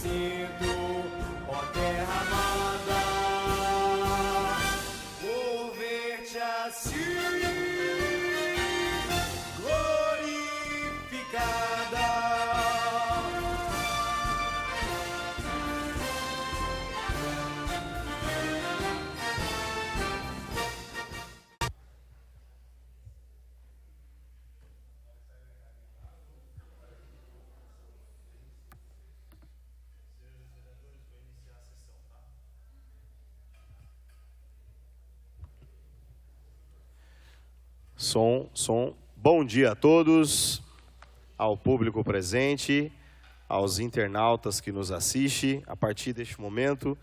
sinto, ó terra amada, por ver-te assim glorificada. Som. Bom dia a todos, ao público presente, aos internautas que nos assistem. A partir deste momento,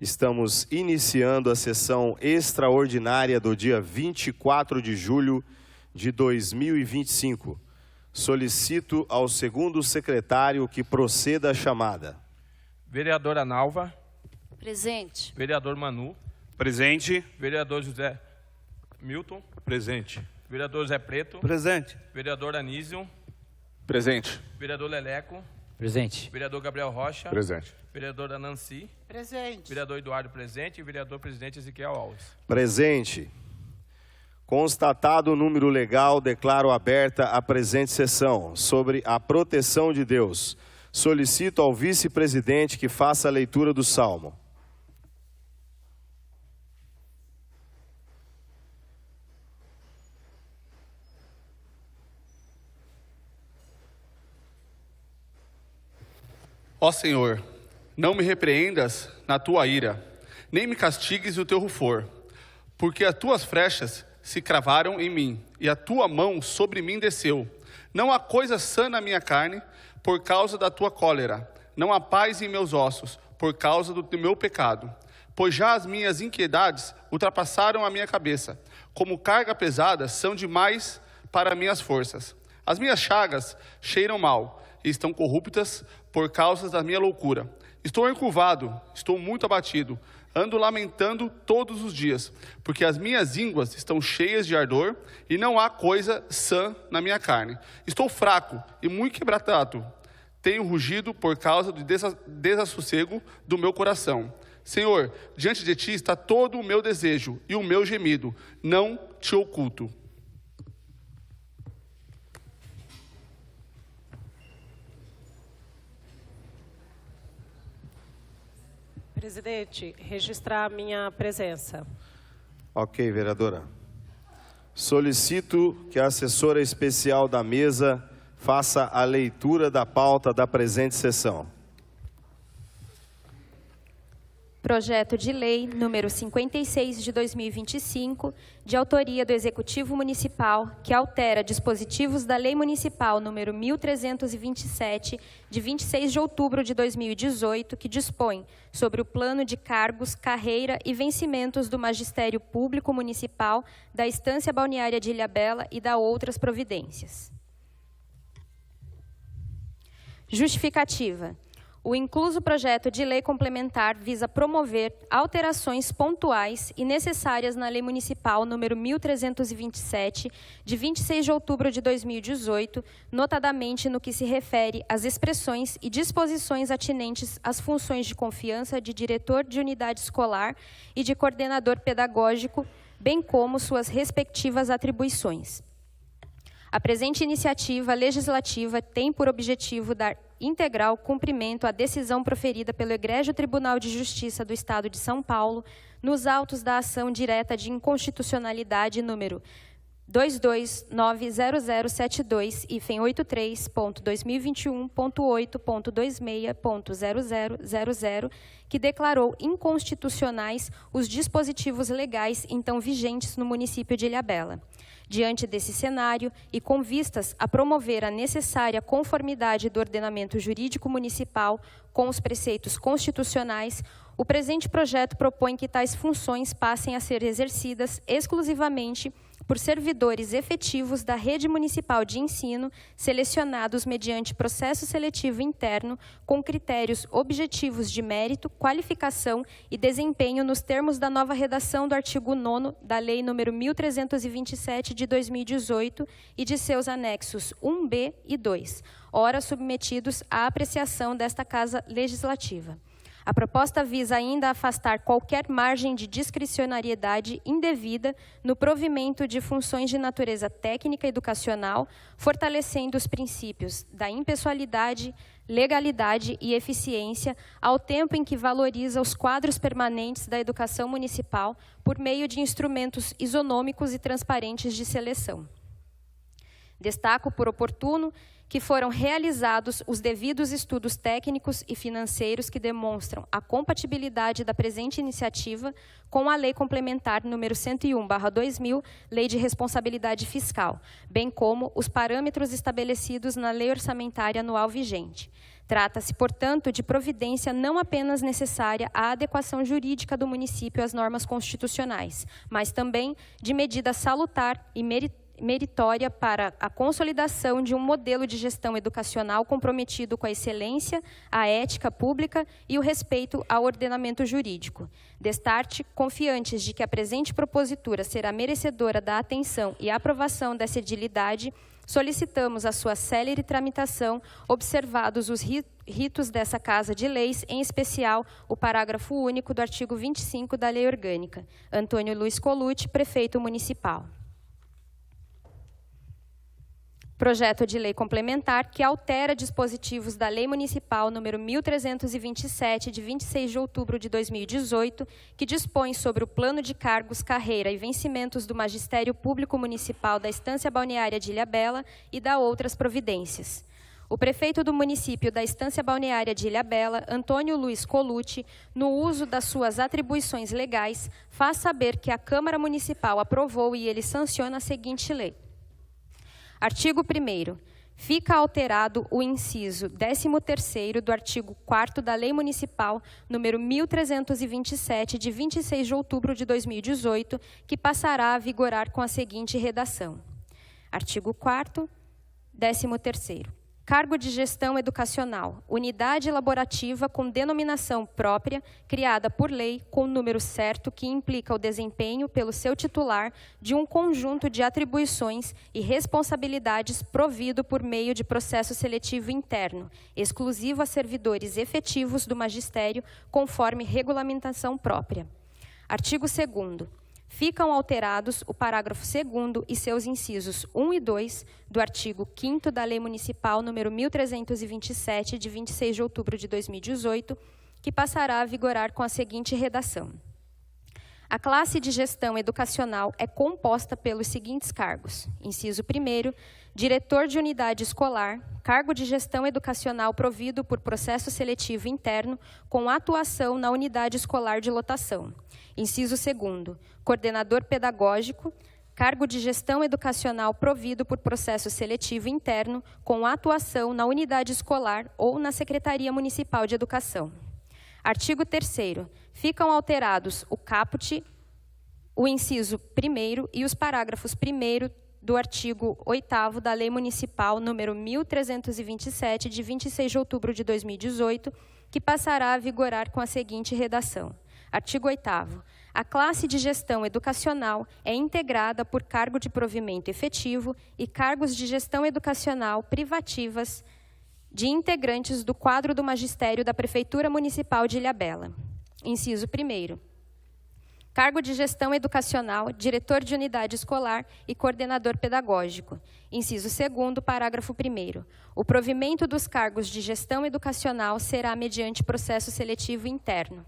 estamos iniciando a sessão extraordinária do dia 24 de julho de 2025. Solicito ao segundo secretário que proceda a chamada. Vereadora Nalva. Presente. Vereador Manu. Presente. Vereador José Milton. Presente. Vereador Zé Preto. Presente. Vereador Anísio. Presente. Vereador Leleco. Presente. Vereador Gabriel Rocha. Presente. Vereadora Nancy. Presente. Vereador Eduardo presente. E vereador presidente Ezequiel Alves. Presente. Constatado o número legal, declaro aberta a presente sessão sobre a proteção de Deus. Solicito ao vice-presidente que faça a leitura do salmo. Ó Senhor, não me repreendas na tua ira, nem me castigues o teu rufor, porque as tuas flechas se cravaram em mim, e a tua mão sobre mim desceu. Não há coisa sã na minha carne, por causa da tua cólera. Não há paz em meus ossos, por causa do meu pecado. Pois já as minhas inquietudes ultrapassaram a minha cabeça. Como carga pesada, são demais para minhas forças. As minhas chagas cheiram mal, e estão corruptas por causa da minha loucura. Estou encurvado, estou muito abatido. Ando lamentando todos os dias, porque as minhas ínguas estão cheias de ardor e não há coisa sã na minha carne. Estou fraco e muito quebrantado. Tenho rugido por causa do desassossego do meu coração. Senhor, diante de ti está todo o meu desejo e o meu gemido. Não te oculto. Presidente, registrar a minha presença. Ok, vereadora. Solicito que a assessora especial da mesa faça a leitura da pauta da presente sessão. Projeto de Lei número 56 de 2025, de autoria do Executivo Municipal, que altera dispositivos da Lei Municipal número 1327, de 26 de outubro de 2018, que dispõe sobre o plano de cargos, carreira e vencimentos do Magistério Público Municipal, da Estância Balneária de Ilhabela e da outras providências. Justificativa. O incluso projeto de lei complementar visa promover alterações pontuais e necessárias na Lei Municipal número 1327, de 26 de outubro de 2018, notadamente no que se refere às expressões e disposições atinentes às funções de confiança de diretor de unidade escolar e de coordenador pedagógico, bem como suas respectivas atribuições. A presente iniciativa legislativa tem por objetivo dar integral cumprimento à decisão proferida pelo Egrégio Tribunal de Justiça do Estado de São Paulo nos autos da ação direta de inconstitucionalidade número 2290072-83.2021.8.26.0000, que declarou inconstitucionais os dispositivos legais então vigentes no município de Ilhabela. Diante desse cenário e com vistas a promover a necessária conformidade do ordenamento jurídico municipal com os preceitos constitucionais, o presente projeto propõe que tais funções passem a ser exercidas exclusivamente por servidores efetivos da rede municipal de ensino, selecionados mediante processo seletivo interno, com critérios objetivos de mérito, qualificação e desempenho nos termos da nova redação do artigo 9º da Lei nº 1327 de 2018 e de seus anexos 1b e 2, ora submetidos à apreciação desta Casa Legislativa. A proposta visa ainda afastar qualquer margem de discricionariedade indevida no provimento de funções de natureza técnica e educacional, fortalecendo os princípios da impessoalidade, legalidade e eficiência, ao tempo em que valoriza os quadros permanentes da educação municipal por meio de instrumentos isonômicos e transparentes de seleção. Destaco por oportuno que foram realizados os devidos estudos técnicos e financeiros que demonstram a compatibilidade da presente iniciativa com a Lei Complementar número 101/2000, Lei de Responsabilidade Fiscal, bem como os parâmetros estabelecidos na Lei Orçamentária Anual vigente. Trata-se, portanto, de providência não apenas necessária à adequação jurídica do município às normas constitucionais, mas também de medida salutar e meritória para a consolidação de um modelo de gestão educacional comprometido com a excelência, a ética pública e o respeito ao ordenamento jurídico. Destarte, confiantes de que a presente propositura será merecedora da atenção e aprovação dessa edilidade, solicitamos a sua célere tramitação, observados os ritos dessa Casa de Leis, em especial o parágrafo único do artigo 25 da Lei Orgânica. Antônio Luiz Colucci, Prefeito Municipal. Projeto de lei complementar que altera dispositivos da Lei Municipal número 1327, de 26 de outubro de 2018, que dispõe sobre o plano de cargos, carreira e vencimentos do Magistério Público Municipal da Estância Balneária de Ilhabela e da outras providências. O prefeito do município da Estância Balneária de Ilhabela, Antônio Luiz Colucci, no uso das suas atribuições legais, faz saber que a Câmara Municipal aprovou e ele sanciona a seguinte lei. Artigo 1º. Fica alterado o inciso 13º do artigo 4º da Lei Municipal número 1327, de 26 de outubro de 2018, que passará a vigorar com a seguinte redação. Artigo 4º, 13º. Cargo de gestão educacional, unidade elaborativa com denominação própria, criada por lei com número certo que implica o desempenho pelo seu titular de um conjunto de atribuições e responsabilidades provido por meio de processo seletivo interno, exclusivo a servidores efetivos do magistério, conforme regulamentação própria. Artigo 2º. Ficam alterados o parágrafo 2º e seus incisos 1 e 2 do artigo 5º da Lei Municipal número 1327, de 26 de outubro de 2018, que passará a vigorar com a seguinte redação. A classe de gestão educacional é composta pelos seguintes cargos. Inciso 1º, diretor de unidade escolar, cargo de gestão educacional provido por processo seletivo interno, com atuação na unidade escolar de lotação. Inciso 2º, coordenador pedagógico, cargo de gestão educacional provido por processo seletivo interno, com atuação na unidade escolar ou na Secretaria Municipal de Educação. Artigo 3º. Ficam alterados o caput, o inciso 1º e os parágrafos 1º do artigo 8º da Lei Municipal número 1327, de 26 de outubro de 2018, que passará a vigorar com a seguinte redação. Artigo 8º. A classe de gestão educacional é integrada por cargo de provimento efetivo e cargos de gestão educacional privativas de integrantes do quadro do magistério da Prefeitura Municipal de Ilhabela. Inciso 1º. Cargo de gestão educacional, diretor de unidade escolar e coordenador pedagógico. Inciso 2º, parágrafo 1º. O provimento dos cargos de gestão educacional será mediante processo seletivo interno.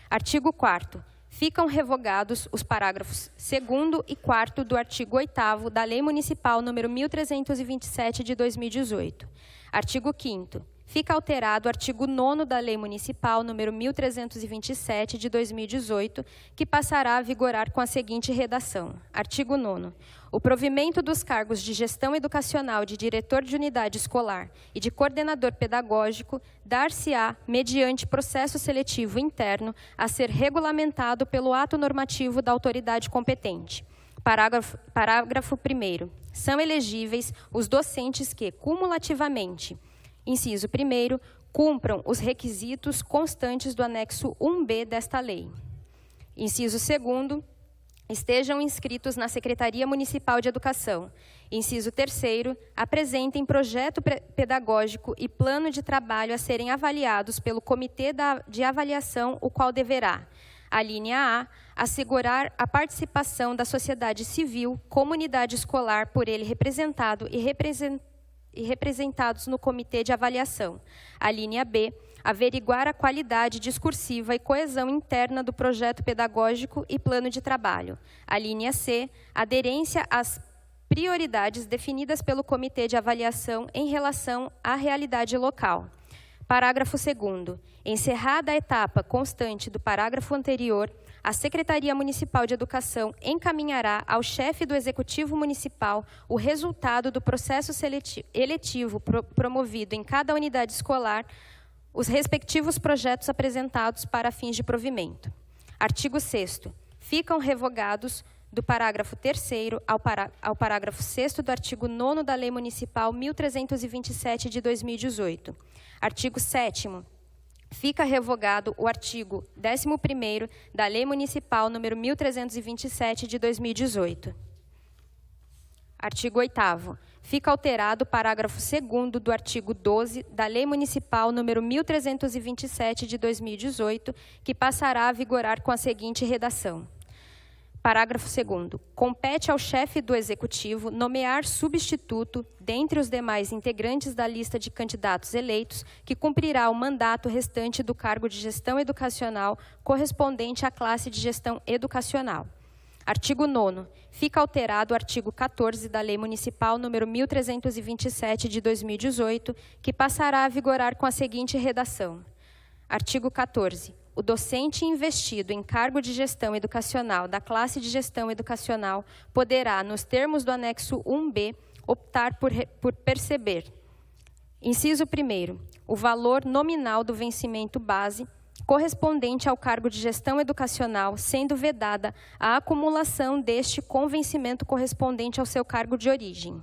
Artigo 4º. Ficam revogados os parágrafos 2º e 4º do artigo 8º da Lei Municipal número 1327 de 2018. Artigo 5º. Fica alterado o artigo 9º da Lei Municipal número 1327 de 2018, que passará a vigorar com a seguinte redação. Artigo 9º. O provimento dos cargos de gestão educacional de diretor de unidade escolar e de coordenador pedagógico dar-se-á mediante processo seletivo interno a ser regulamentado pelo ato normativo da autoridade competente. Parágrafo 1º. São elegíveis os docentes que, cumulativamente, inciso 1º, cumpram os requisitos constantes do anexo 1B desta lei. Inciso 2º, estejam inscritos na Secretaria Municipal de Educação. Inciso 3º, apresentem projeto pedagógico e plano de trabalho a serem avaliados pelo Comitê de Avaliação, o qual deverá: a linha A, assegurar a participação da sociedade civil, comunidade escolar por ele representado e representados no Comitê de Avaliação. A linha B, averiguar a qualidade discursiva e coesão interna do projeto pedagógico e plano de trabalho. A linha C, aderência às prioridades definidas pelo Comitê de Avaliação em relação à realidade local. Parágrafo 2º. Encerrada a etapa constante do parágrafo anterior, a Secretaria Municipal de Educação encaminhará ao chefe do Executivo Municipal o resultado do processo eletivo promovido em cada unidade escolar, os respectivos projetos apresentados para fins de provimento. Artigo 6º. Ficam revogados do parágrafo 3º ao parágrafo 6º do artigo 9º da Lei Municipal 1327 de 2018. Artigo 7º. Fica revogado o artigo 11º da Lei Municipal número 1327 de 2018. Artigo 8º. Fica alterado o parágrafo 2º do artigo 12 da Lei Municipal número 1327 de 2018, que passará a vigorar com a seguinte redação. Parágrafo 2º. Compete ao chefe do Executivo nomear substituto dentre os demais integrantes da lista de candidatos eleitos, que cumprirá o mandato restante do cargo de gestão educacional correspondente à classe de gestão educacional. Artigo 9º. Fica alterado o artigo 14 da Lei Municipal número 1327 de 2018, que passará a vigorar com a seguinte redação. Artigo 14. O docente investido em cargo de gestão educacional da classe de gestão educacional poderá, nos termos do anexo 1B, optar por perceber. Inciso 1º. O valor nominal do vencimento base correspondente ao cargo de gestão educacional, sendo vedada a acumulação deste com vencimento correspondente ao seu cargo de origem.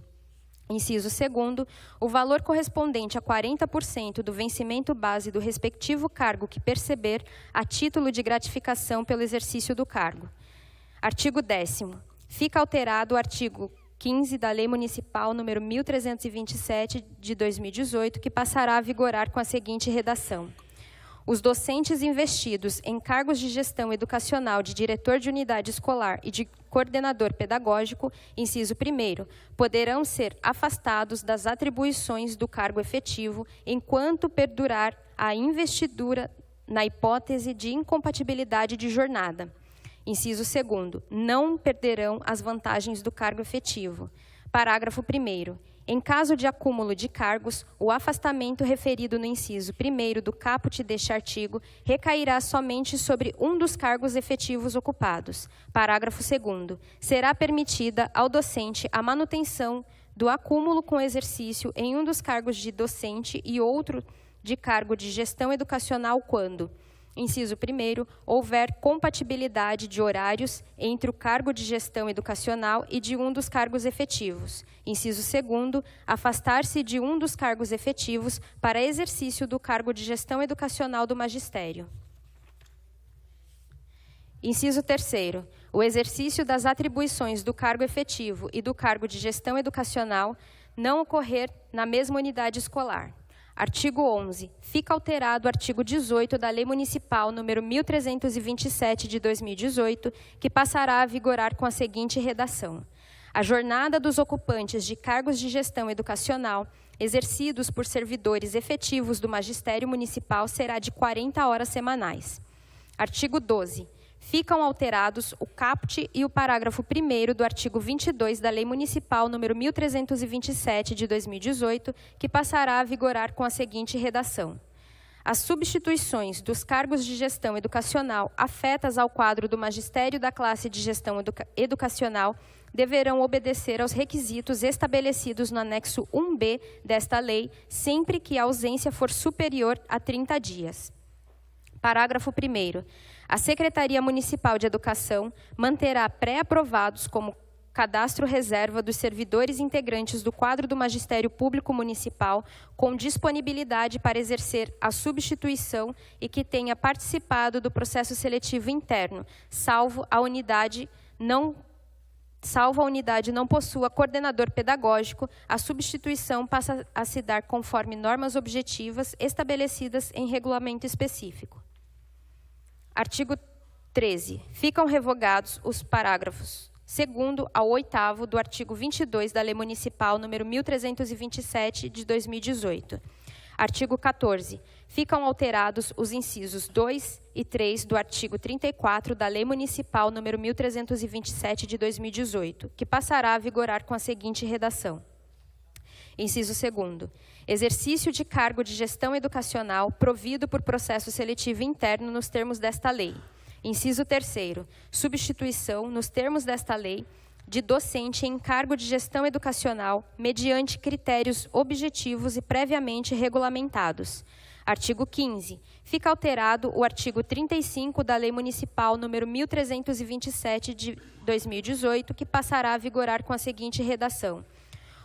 Inciso 2º, o valor correspondente a 40% do vencimento base do respectivo cargo que perceber a título de gratificação pelo exercício do cargo. Artigo 10º. Fica alterado o artigo 15 da Lei Municipal número 1327 de 2018, que passará a vigorar com a seguinte redação. Os docentes investidos em cargos de gestão educacional de diretor de unidade escolar e de coordenador pedagógico, inciso 1º, poderão ser afastados das atribuições do cargo efetivo enquanto perdurar a investidura na hipótese de incompatibilidade de jornada. Inciso 2º, não perderão as vantagens do cargo efetivo. Parágrafo 1º. Em caso de acúmulo de cargos, o afastamento referido no inciso 1º do caput deste artigo recairá somente sobre um dos cargos efetivos ocupados. Parágrafo 2º. Será permitida ao docente a manutenção do acúmulo com exercício em um dos cargos de docente e outro de cargo de gestão educacional quando: inciso 1º, houver compatibilidade de horários entre o cargo de gestão educacional e de um dos cargos efetivos. Inciso 2º, afastar-se de um dos cargos efetivos para exercício do cargo de gestão educacional do magistério. Inciso 3º, o exercício das atribuições do cargo efetivo e do cargo de gestão educacional não ocorrer na mesma unidade escolar. Artigo 11. Fica alterado o artigo 18 da Lei Municipal número 1327 de 2018, que passará a vigorar com a seguinte redação. A jornada dos ocupantes de cargos de gestão educacional exercidos por servidores efetivos do Magistério Municipal será de 40 horas semanais. Artigo 12. Ficam alterados o caput e o parágrafo 1º do artigo 22 da Lei Municipal número 1327 de 2018, que passará a vigorar com a seguinte redação. As substituições dos cargos de gestão educacional afetas ao quadro do magistério da classe de gestão educacional deverão obedecer aos requisitos estabelecidos no anexo 1B desta lei, sempre que a ausência for superior a 30 dias. Parágrafo 1º. A Secretaria Municipal de Educação manterá pré-aprovados como cadastro reserva dos servidores integrantes do quadro do Magistério Público Municipal com disponibilidade para exercer a substituição e que tenha participado do processo seletivo interno, salvo a unidade salvo a unidade não possua coordenador pedagógico, a substituição passa a se dar conforme normas objetivas estabelecidas em regulamento específico. Artigo 13. Ficam revogados os parágrafos 2º ao 8º do artigo 22 da Lei Municipal número 1327 de 2018. Artigo 14. Ficam alterados os incisos 2 e 3 do artigo 34 da Lei Municipal número 1327 de 2018, que passará a vigorar com a seguinte redação. Inciso 2º. Exercício de cargo de gestão educacional provido por processo seletivo interno nos termos desta lei. Inciso 3º. Substituição, nos termos desta lei, de docente em cargo de gestão educacional mediante critérios objetivos e previamente regulamentados. Artigo 15. Fica alterado o artigo 35 da Lei Municipal número 1327 de 2018, que passará a vigorar com a seguinte redação.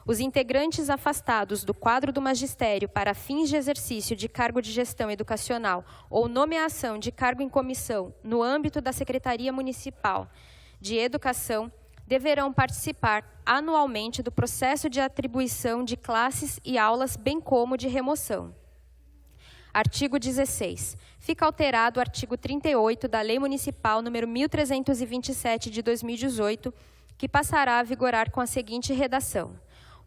Os integrantes afastados do quadro do magistério para fins de exercício de cargo de gestão educacional ou nomeação de cargo em comissão no âmbito da Secretaria Municipal de Educação deverão participar anualmente do processo de atribuição de classes e aulas, bem como de remoção. Artigo 16. Fica alterado o artigo 38 da Lei Municipal número 1327 de 2018, que passará a vigorar com a seguinte redação.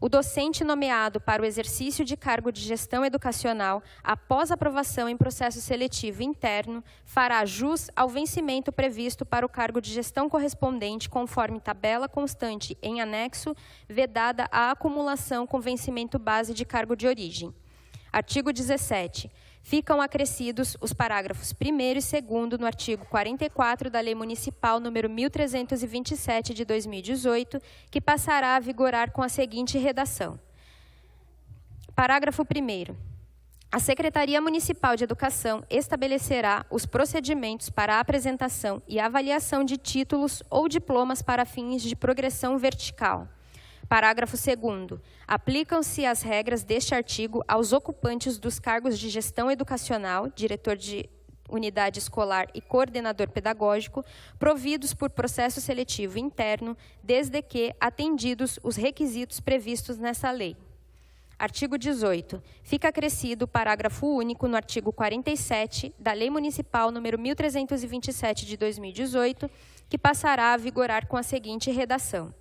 O docente nomeado para o exercício de cargo de gestão educacional, após aprovação em processo seletivo interno, fará jus ao vencimento previsto para o cargo de gestão correspondente, conforme tabela constante em anexo, vedada a acumulação com vencimento base de cargo de origem. Artigo 17. Ficam acrescidos os parágrafos 1º e 2º no artigo 44 da Lei Municipal número 1327 de 2018, que passará a vigorar com a seguinte redação. Parágrafo 1º. A Secretaria Municipal de Educação estabelecerá os procedimentos para a apresentação e avaliação de títulos ou diplomas para fins de progressão vertical. Parágrafo 2º. Aplicam-se as regras deste artigo aos ocupantes dos cargos de gestão educacional, diretor de unidade escolar e coordenador pedagógico, providos por processo seletivo interno, desde que atendidos os requisitos previstos nessa lei. Artigo 18. Fica acrescido o parágrafo único no artigo 47 da Lei Municipal número 1327 de 2018, que passará a vigorar com a seguinte redação.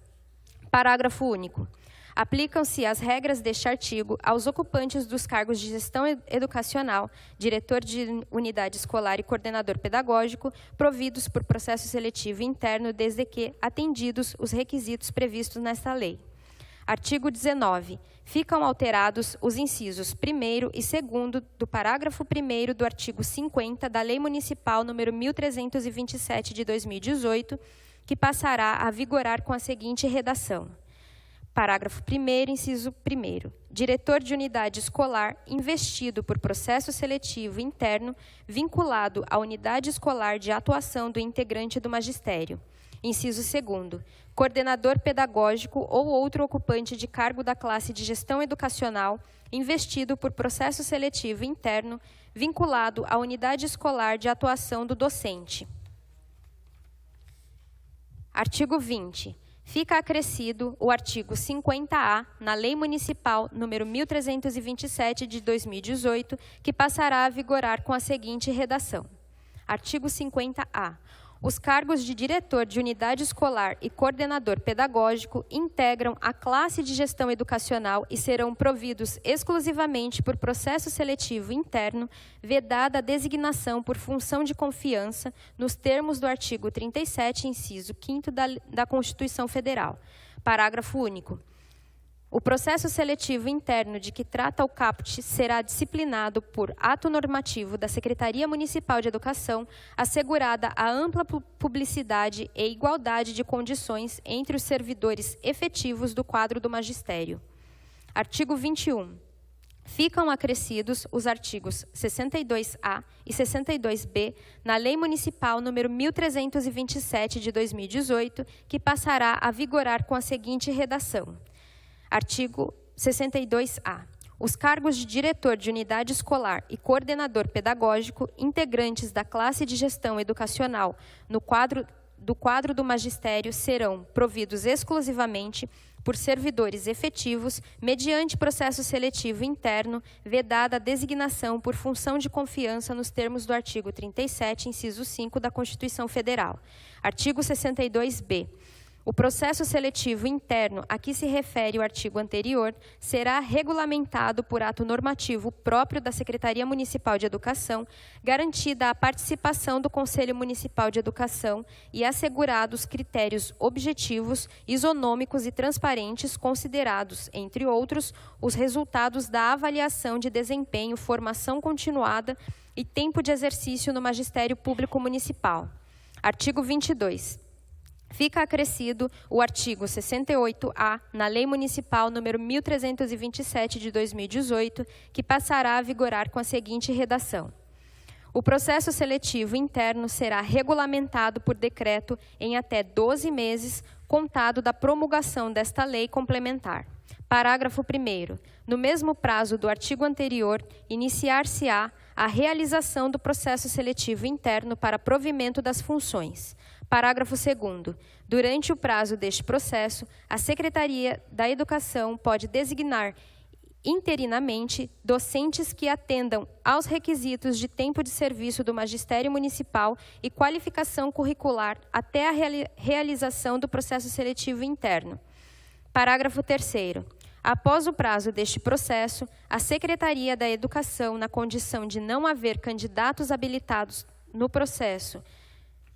Parágrafo único. Aplicam-se as regras deste artigo aos ocupantes dos cargos de gestão educacional, diretor de unidade escolar e coordenador pedagógico, providos por processo seletivo interno, desde que atendidos os requisitos previstos nesta lei. Artigo 19. Ficam alterados os incisos 1º e 2º do parágrafo 1º do artigo 50 da Lei Municipal número 1327 de 2018, que passará a vigorar com a seguinte redação. Parágrafo 1º, inciso 1º. Diretor de unidade escolar investido por processo seletivo interno vinculado à unidade escolar de atuação do integrante do magistério. Inciso 2º. Coordenador pedagógico ou outro ocupante de cargo da classe de gestão educacional investido por processo seletivo interno vinculado à unidade escolar de atuação do docente. Artigo 20. Fica acrescido o artigo 50-A na Lei Municipal número 1327 de 2018, que passará a vigorar com a seguinte redação. Artigo 50-A. Os cargos de diretor de unidade escolar e coordenador pedagógico integram a classe de gestão educacional e serão providos exclusivamente por processo seletivo interno, vedada a designação por função de confiança, nos termos do artigo 37, inciso 5º da Constituição Federal. Parágrafo único. O processo seletivo interno de que trata o caput será disciplinado por ato normativo da Secretaria Municipal de Educação, assegurada a ampla publicidade e igualdade de condições entre os servidores efetivos do quadro do magistério. Artigo 21. Ficam acrescidos os artigos 62-A e 62-B na Lei Municipal número 1327 de 2018, que passará a vigorar com a seguinte redação. Artigo 62-A. Os cargos de diretor de unidade escolar e coordenador pedagógico, integrantes da classe de gestão educacional no quadro do quadro do magistério serão providos exclusivamente por servidores efetivos, mediante processo seletivo interno, vedada a designação por função de confiança nos termos do artigo 37, inciso 5 da Constituição Federal. Artigo 62b. O processo seletivo interno a que se refere o artigo anterior será regulamentado por ato normativo próprio da Secretaria Municipal de Educação, garantida a participação do Conselho Municipal de Educação e assegurados critérios objetivos, isonômicos e transparentes, considerados, entre outros, os resultados da avaliação de desempenho, formação continuada e tempo de exercício no Magistério Público Municipal. Artigo 22. Fica acrescido o artigo 68-A na Lei Municipal número 1327 de 2018, que passará a vigorar com a seguinte redação: o processo seletivo interno será regulamentado por decreto em até 12 meses, contado da promulgação desta lei complementar. Parágrafo 1º. No mesmo prazo do artigo anterior, iniciar-se-á a realização do processo seletivo interno para provimento das funções. Parágrafo 2º. Durante o prazo deste processo, a Secretaria da Educação pode designar interinamente docentes que atendam aos requisitos de tempo de serviço do Magistério Municipal e qualificação curricular até a realização do processo seletivo interno. Parágrafo 3º. Após o prazo deste processo, a Secretaria da Educação, na condição de não haver candidatos habilitados no processo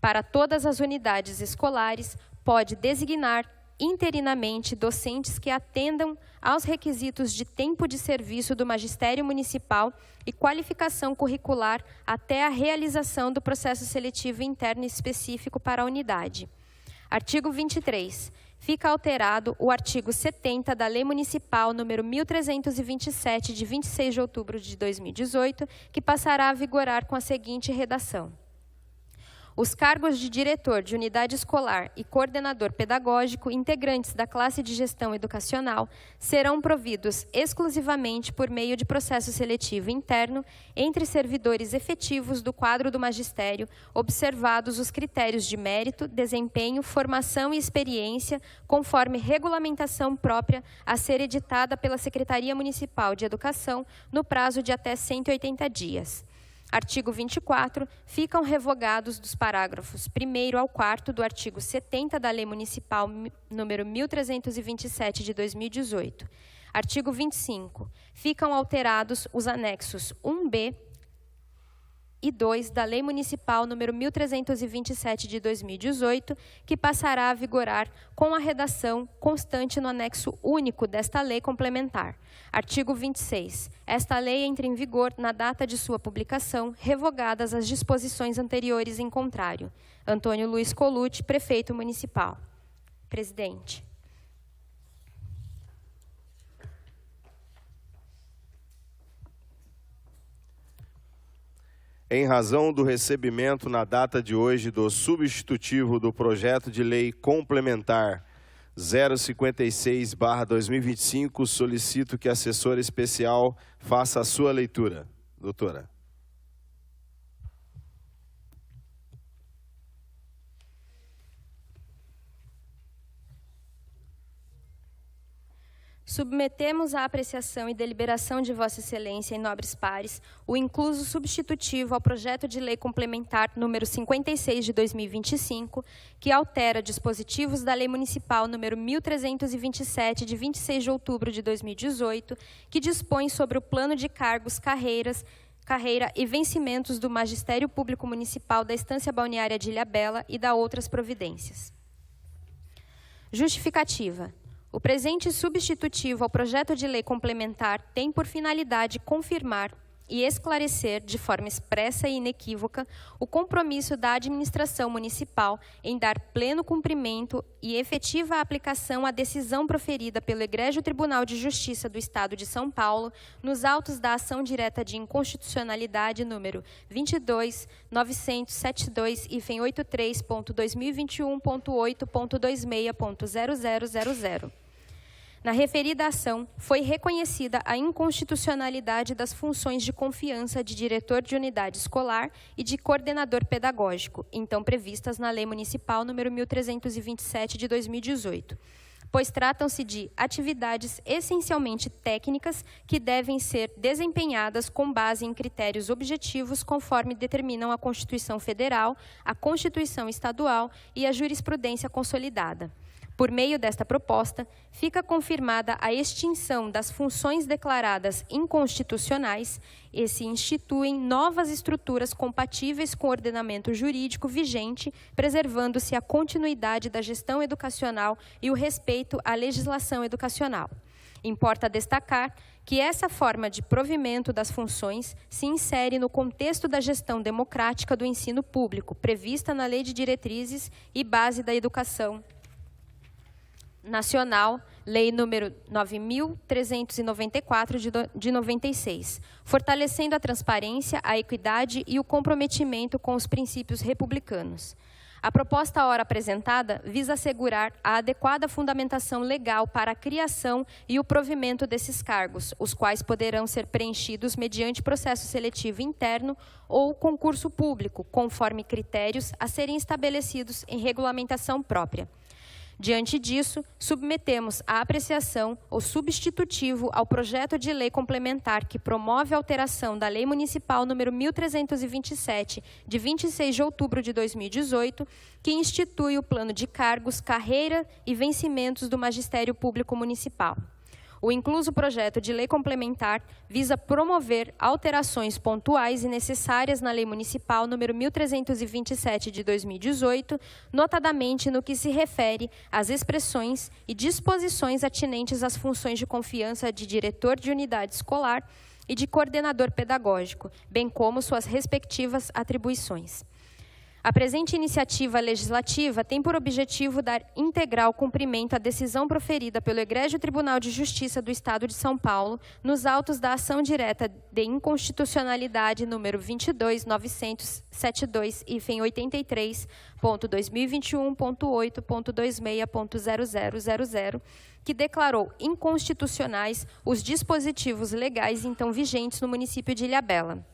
para todas as unidades escolares, pode designar interinamente docentes que atendam aos requisitos de tempo de serviço do Magistério Municipal e qualificação curricular até a realização do processo seletivo interno específico para a unidade. Artigo 23. Fica alterado o artigo 70 da Lei Municipal número 1327, de 26 de outubro de 2018, que passará a vigorar com a seguinte redação: os cargos de diretor de unidade escolar e coordenador pedagógico, integrantes da classe de gestão educacional, serão providos exclusivamente por meio de processo seletivo interno entre servidores efetivos do quadro do magistério, observados os critérios de mérito, desempenho, formação e experiência, conforme regulamentação própria a ser editada pela Secretaria Municipal de Educação no prazo de até 180 dias. Artigo 24. Ficam revogados dos parágrafos 1º ao 4º do artigo 70 da Lei Municipal número 1327 de 2018. Artigo 25. Ficam alterados os anexos 1b e 2 da Lei Municipal número 1327 de 2018, que passará a vigorar com a redação constante no anexo único desta lei complementar. Artigo 26. Esta lei entra em vigor na data de sua publicação, revogadas as disposições anteriores em contrário. Antônio Luiz Colucci, Prefeito Municipal. Presidente. Em razão do recebimento na data de hoje do substitutivo do projeto de lei complementar 056/2025, solicito que a assessora especial faça a sua leitura. Doutora. Submetemos à apreciação e deliberação de Vossa Excelência e nobres pares o incluso substitutivo ao projeto de lei complementar número 56 de 2025, que altera dispositivos da Lei Municipal número 1327 de 26 de outubro de 2018, que dispõe sobre o plano de cargos, carreira e vencimentos do Magistério Público Municipal da Estância Balneária de Ilhabela e da outras providências. Justificativa. O presente substitutivo ao projeto de lei complementar tem por finalidade confirmar e esclarecer de forma expressa e inequívoca o compromisso da administração municipal em dar pleno cumprimento e efetiva aplicação à decisão proferida pelo Egrégio Tribunal de Justiça do Estado de São Paulo nos autos da ação direta de inconstitucionalidade número 22.972-83.2021.8.26.0000. Na referida ação, foi reconhecida a inconstitucionalidade das funções de confiança de diretor de unidade escolar e de coordenador pedagógico, então previstas na Lei Municipal número 1327 de 2018, pois tratam-se de atividades essencialmente técnicas que devem ser desempenhadas com base em critérios objetivos conforme determinam a Constituição Federal, a Constituição Estadual e a jurisprudência consolidada. Por meio desta proposta, fica confirmada a extinção das funções declaradas inconstitucionais e se instituem novas estruturas compatíveis com o ordenamento jurídico vigente, preservando-se a continuidade da gestão educacional e o respeito à legislação educacional. Importa destacar que essa forma de provimento das funções se insere no contexto da gestão democrática do ensino público, prevista na Lei de Diretrizes e Base da Educação Nacional, Lei número 9.394 de 96, fortalecendo a transparência, a equidade e o comprometimento com os princípios republicanos. A proposta ora apresentada visa assegurar a adequada fundamentação legal para a criação e o provimento desses cargos, os quais poderão ser preenchidos mediante processo seletivo interno ou concurso público, conforme critérios a serem estabelecidos em regulamentação própria. Diante disso, submetemos à apreciação o substitutivo ao projeto de lei complementar que promove a alteração da Lei Municipal número 1327, de 26 de outubro de 2018, que institui o plano de cargos, carreira e vencimentos do Magistério Público Municipal. O incluso projeto de lei complementar visa promover alterações pontuais e necessárias na Lei Municipal número 1327 de 2018, notadamente no que se refere às expressões e disposições atinentes às funções de confiança de diretor de unidade escolar e de coordenador pedagógico, bem como suas respectivas atribuições. A presente iniciativa legislativa tem por objetivo dar integral cumprimento à decisão proferida pelo Egrégio Tribunal de Justiça do Estado de São Paulo nos autos da ação direta de inconstitucionalidade número 22.972.83.2021.8.26.0000, que declarou inconstitucionais os dispositivos legais então vigentes no município de Ilhabela.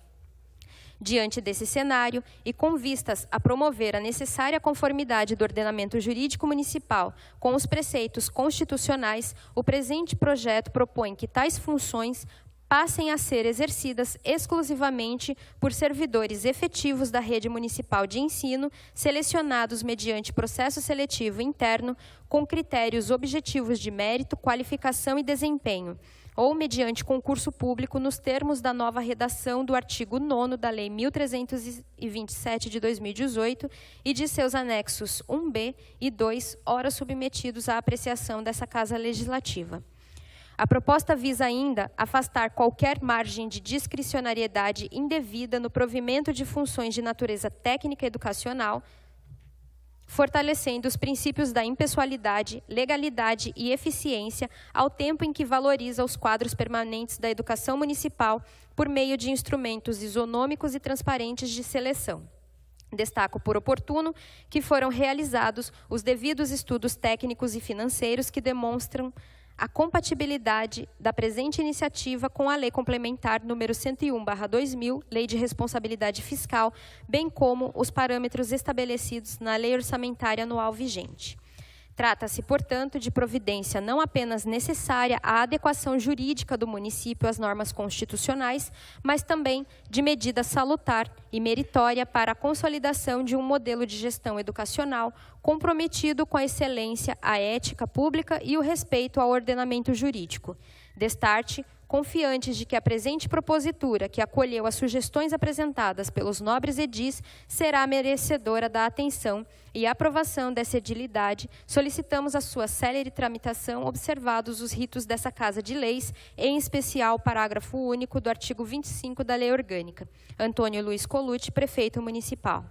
Diante desse cenário, e com vistas a promover a necessária conformidade do ordenamento jurídico municipal com os preceitos constitucionais, o presente projeto propõe que tais funções passem a ser exercidas exclusivamente por servidores efetivos da rede municipal de ensino, selecionados mediante processo seletivo interno, com critérios objetivos de mérito, qualificação e desempenho, ou mediante concurso público nos termos da nova redação do artigo 9º da Lei 1327 de 2018 e de seus anexos 1b e 2, ora submetidos à apreciação dessa Casa Legislativa. A proposta visa ainda afastar qualquer margem de discricionariedade indevida no provimento de funções de natureza técnica e educacional, fortalecendo os princípios da impessoalidade, legalidade e eficiência, ao tempo em que valoriza os quadros permanentes da educação municipal por meio de instrumentos isonômicos e transparentes de seleção. Destaco por oportuno que foram realizados os devidos estudos técnicos e financeiros que demonstram a compatibilidade da presente iniciativa com a Lei Complementar número 101/2000, Lei de Responsabilidade Fiscal, bem como os parâmetros estabelecidos na Lei Orçamentária Anual vigente. Trata-se, portanto, de providência não apenas necessária à adequação jurídica do município às normas constitucionais, mas também de medida salutar e meritória para a consolidação de um modelo de gestão educacional comprometido com a excelência, a ética pública e o respeito ao ordenamento jurídico. Destarte, confiantes de que a presente propositura, que acolheu as sugestões apresentadas pelos nobres edis, será merecedora da atenção e aprovação dessa edilidade, solicitamos a sua célere tramitação, observados os ritos dessa Casa de Leis, em especial o parágrafo único do artigo 25 da Lei Orgânica. Antônio Luiz Colucci, Prefeito Municipal.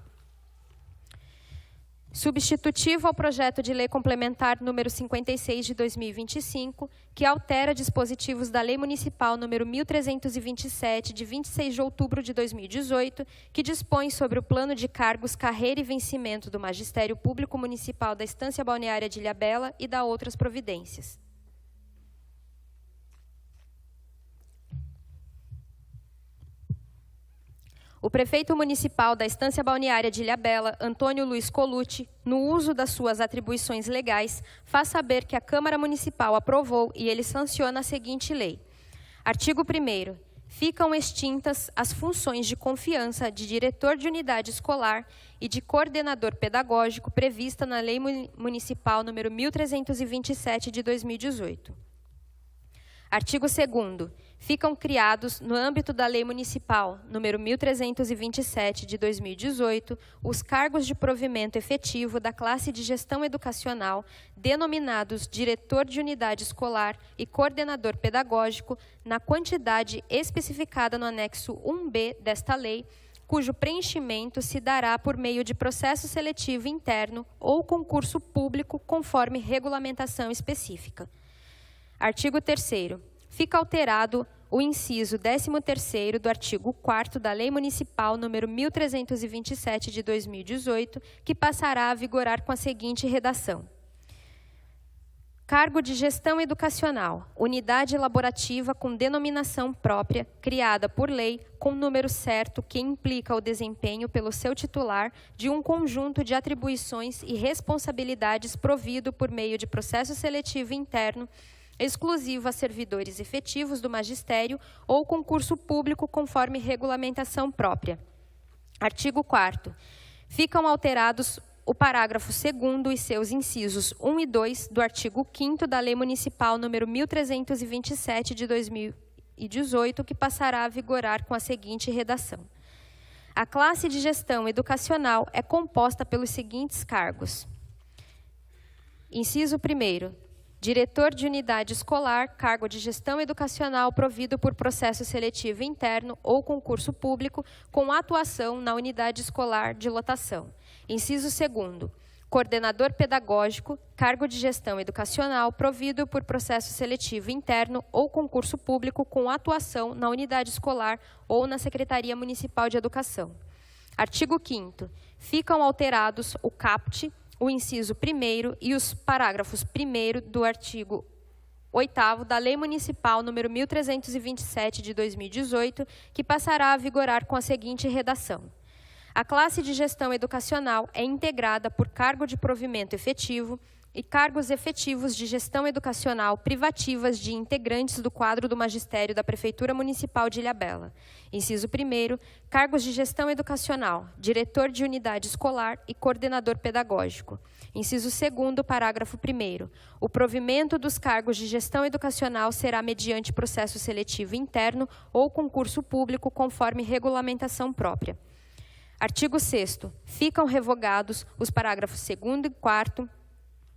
Substitutivo ao projeto de lei complementar número 56 de 2025, que altera dispositivos da Lei Municipal número 1327 de 26 de outubro de 2018, que dispõe sobre o plano de cargos, carreira e vencimento do Magistério Público Municipal da Estância Balneária de Ilhabela e da outras providências. O prefeito municipal da Estância Balneária de Ilhabela, Antônio Luiz Colucci, no uso das suas atribuições legais, faz saber que a Câmara Municipal aprovou e ele sanciona a seguinte lei. Artigo 1º. Ficam extintas as funções de confiança de diretor de unidade escolar e de coordenador pedagógico prevista na Lei Municipal número 1327 de 2018. Artigo 2º. Ficam criados, no âmbito da Lei Municipal número 1327 de 2018, os cargos de provimento efetivo da classe de gestão educacional, denominados diretor de unidade escolar e coordenador pedagógico, na quantidade especificada no anexo 1B desta lei, cujo preenchimento se dará por meio de processo seletivo interno ou concurso público, conforme regulamentação específica. Artigo 3º. Fica alterado o inciso 13º do artigo 4º da Lei Municipal número 1327 de 2018, que passará a vigorar com a seguinte redação. Cargo de gestão educacional, unidade elaborativa com denominação própria, criada por lei, com número certo que implica o desempenho pelo seu titular de um conjunto de atribuições e responsabilidades provido por meio de processo seletivo interno, exclusivo a servidores efetivos do magistério ou concurso público conforme regulamentação própria. Artigo 4º. Ficam alterados o parágrafo 2º e seus incisos 1 e 2 do artigo 5º da Lei Municipal número 1327 de 2018, que passará a vigorar com a seguinte redação. A classe de gestão educacional é composta pelos seguintes cargos. Inciso 1º. Diretor de unidade escolar, cargo de gestão educacional provido por processo seletivo interno ou concurso público, com atuação na unidade escolar de lotação. Inciso 2º. Coordenador pedagógico, cargo de gestão educacional provido por processo seletivo interno ou concurso público, com atuação na unidade escolar ou na Secretaria Municipal de Educação. Artigo 5º. Ficam alterados o caput, o inciso 1º e os parágrafos 1º do artigo 8º da Lei Municipal número 1327 de 2018, que passará a vigorar com a seguinte redação. A classe de gestão educacional é integrada por cargo de provimento efetivo e cargos efetivos de gestão educacional privativas de integrantes do quadro do magistério da Prefeitura Municipal de Ilhabela. Inciso 1º, cargos de gestão educacional, diretor de unidade escolar e coordenador pedagógico. Inciso 2º, parágrafo 1º. O provimento dos cargos de gestão educacional será mediante processo seletivo interno ou concurso público, conforme regulamentação própria. Artigo 6º. Ficam revogados os parágrafos 2º e 4º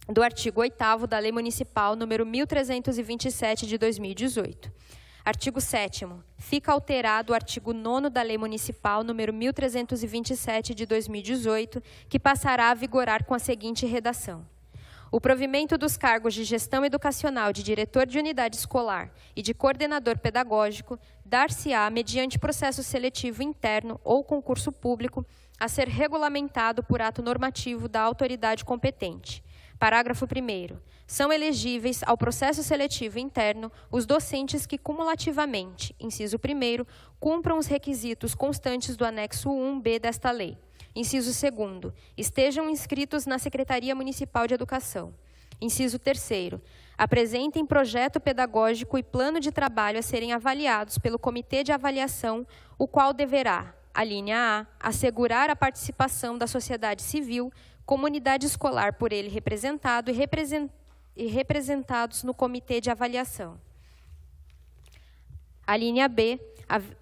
do artigo 8º da Lei Municipal número 1327 de 2018. Artigo 7º. Fica alterado o artigo 9º da Lei Municipal número 1327 de 2018, que passará a vigorar com a seguinte redação. O provimento dos cargos de gestão educacional de diretor de unidade escolar e de coordenador pedagógico dar-se-á mediante processo seletivo interno ou concurso público a ser regulamentado por ato normativo da autoridade competente. Parágrafo 1º. São elegíveis ao processo seletivo interno os docentes que cumulativamente, inciso 1º, cumpram os requisitos constantes do anexo 1B desta lei. Inciso 2º. Estejam inscritos na Secretaria Municipal de Educação. Inciso 3º. Apresentem projeto pedagógico e plano de trabalho a serem avaliados pelo Comitê de Avaliação, o qual deverá, alínea A, assegurar a participação da sociedade civil, comunidade escolar por ele representado e representados no Comitê de Avaliação. A linha B,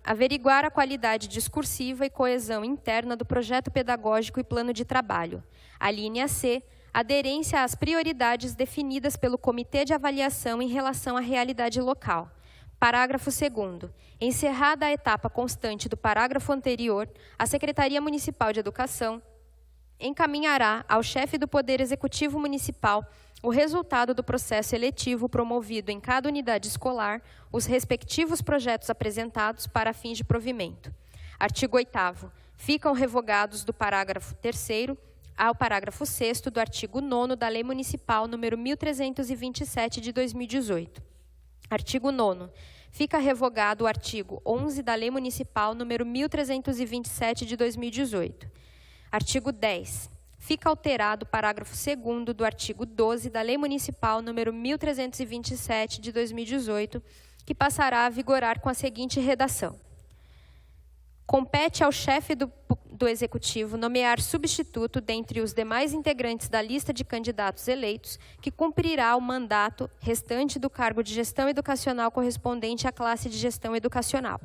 averiguar a qualidade discursiva e coesão interna do projeto pedagógico e plano de trabalho. A linha C, aderência às prioridades definidas pelo Comitê de Avaliação em relação à realidade local. Parágrafo 2º. Encerrada a etapa constante do parágrafo anterior, a Secretaria Municipal de Educação encaminhará ao chefe do Poder Executivo Municipal o resultado do processo eletivo promovido em cada unidade escolar, os respectivos projetos apresentados para fins de provimento. Artigo 8º. Ficam revogados do parágrafo 3º ao parágrafo 6º do artigo 9º da Lei Municipal número 1327 de 2018. Artigo 9º. Fica revogado o artigo 11 da Lei Municipal número 1327 de 2018. Artigo 10. Fica alterado o parágrafo 2º do artigo 12 da Lei Municipal número 1327 de 2018, que passará a vigorar com a seguinte redação: compete ao chefe do Executivo nomear substituto dentre os demais integrantes da lista de candidatos eleitos, que cumprirá o mandato restante do cargo de gestão educacional correspondente à classe de gestão educacional.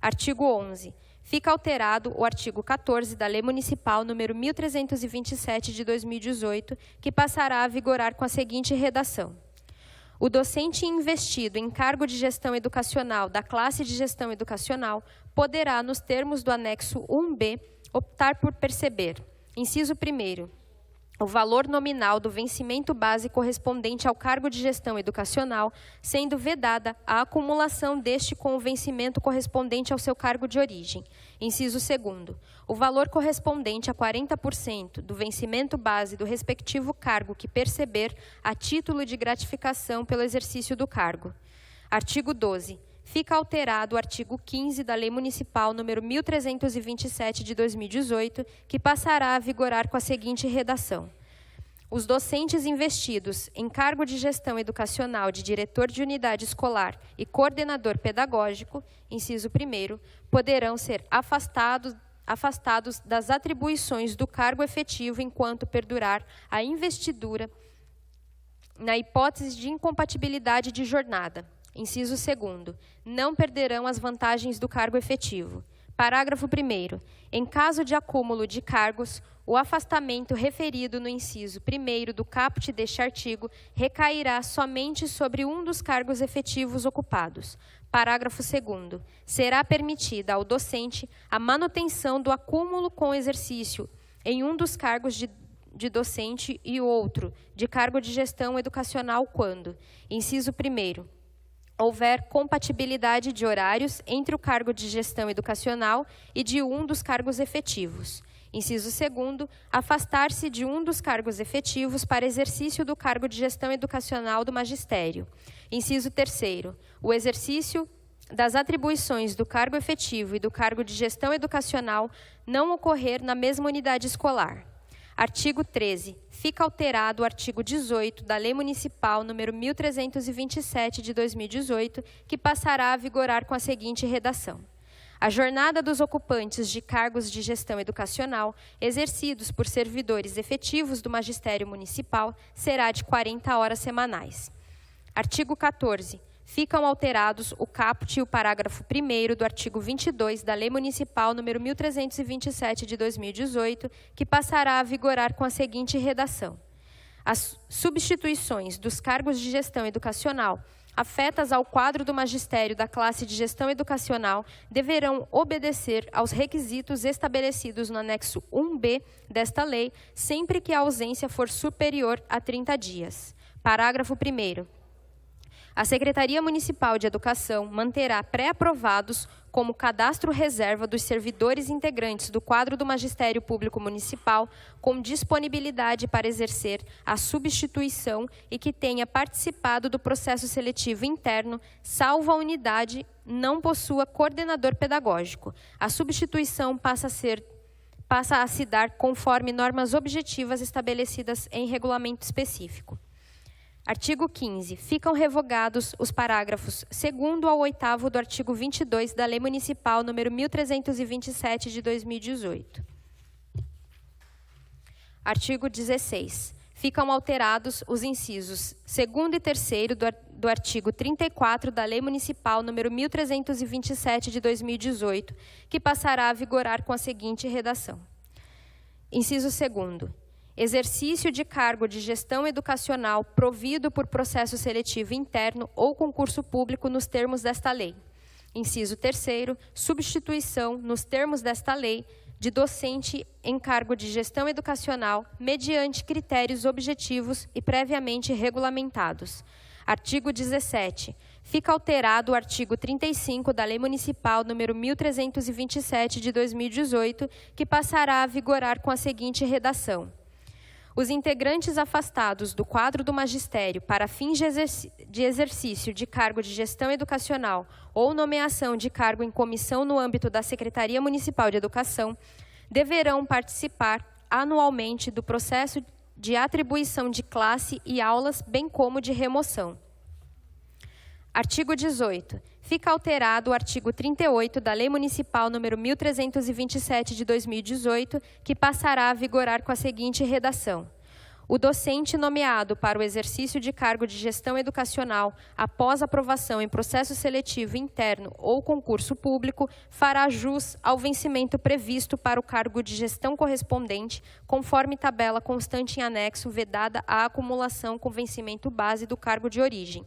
Artigo 11. Fica alterado o artigo 14 da Lei Municipal número 1327 de 2018, que passará a vigorar com a seguinte redação: o docente investido em cargo de gestão educacional da classe de gestão educacional poderá, nos termos do anexo 1B, optar por perceber, inciso 1º, o valor nominal do vencimento base correspondente ao cargo de gestão educacional, sendo vedada a acumulação deste com o vencimento correspondente ao seu cargo de origem. Inciso 2º, o valor correspondente a 40% do vencimento base do respectivo cargo que perceber a título de gratificação pelo exercício do cargo. Artigo 12. Fica alterado o artigo 15 da Lei Municipal número 1327 de 2018, que passará a vigorar com a seguinte redação: os docentes investidos em cargo de gestão educacional de diretor de unidade escolar e coordenador pedagógico, inciso 1º, poderão ser afastados das atribuições do cargo efetivo enquanto perdurar a investidura na hipótese de incompatibilidade de jornada. Inciso 2º, não perderão as vantagens do cargo efetivo. Parágrafo 1º. Em caso de acúmulo de cargos, o afastamento referido no inciso 1º do caput deste artigo recairá somente sobre um dos cargos efetivos ocupados. Parágrafo 2º. Será permitida ao docente a manutenção do acúmulo com exercício em um dos cargos de docente e outro de cargo de gestão educacional quando, inciso 1º, houver compatibilidade de horários entre o cargo de gestão educacional e de um dos cargos efetivos. Inciso 2º, afastar-se de um dos cargos efetivos para exercício do cargo de gestão educacional do magistério. Inciso 3º, o exercício das atribuições do cargo efetivo e do cargo de gestão educacional não ocorrer na mesma unidade escolar. Artigo 13. Fica alterado o artigo 18 da Lei Municipal número 1327 de 2018, que passará a vigorar com a seguinte redação: a jornada dos ocupantes de cargos de gestão educacional exercidos por servidores efetivos do magistério municipal será de 40 horas semanais. Artigo 14. Ficam alterados o caput e o parágrafo 1º do artigo 22 da Lei Municipal número 1327 de 2018, que passará a vigorar com a seguinte redação: as substituições dos cargos de gestão educacional afetas ao quadro do magistério da classe de gestão educacional deverão obedecer aos requisitos estabelecidos no anexo 1B desta lei, sempre que a ausência for superior a 30 dias. Parágrafo 1º. A Secretaria Municipal de Educação manterá pré-aprovados como cadastro reserva dos servidores integrantes do quadro do Magistério Público Municipal com disponibilidade para exercer a substituição e que tenha participado do processo seletivo interno, salvo a unidade não possua coordenador pedagógico. A substituição passa a se dar conforme normas objetivas estabelecidas em regulamento específico. Artigo 15. Ficam revogados os parágrafos 2º ao 8º do artigo 22 da Lei Municipal número 1327 de 2018. Artigo 16. Ficam alterados os incisos 2º e 3º do artigo 34 da Lei Municipal número 1327 de 2018, que passará a vigorar com a seguinte redação: inciso 2º. Exercício de cargo de gestão educacional provido por processo seletivo interno ou concurso público nos termos desta lei. Inciso 3º, substituição, nos termos desta lei, de docente em cargo de gestão educacional mediante critérios objetivos e previamente regulamentados. Artigo 17. Fica alterado o artigo 35 da Lei Municipal número 1327 de 2018, que passará a vigorar com a seguinte redação: Os integrantes afastados do quadro do magistério para fins de exercício de cargo de gestão educacional ou nomeação de cargo em comissão no âmbito da Secretaria Municipal de Educação deverão participar anualmente do processo de atribuição de classe e aulas, bem como de remoção. Artigo 18. Fica alterado o artigo 38 da Lei Municipal número 1327 de 2018, que passará a vigorar com a seguinte redação: o docente nomeado para o exercício de cargo de gestão educacional após aprovação em processo seletivo interno ou concurso público fará jus ao vencimento previsto para o cargo de gestão correspondente, conforme tabela constante em anexo, vedada a acumulação com vencimento base do cargo de origem.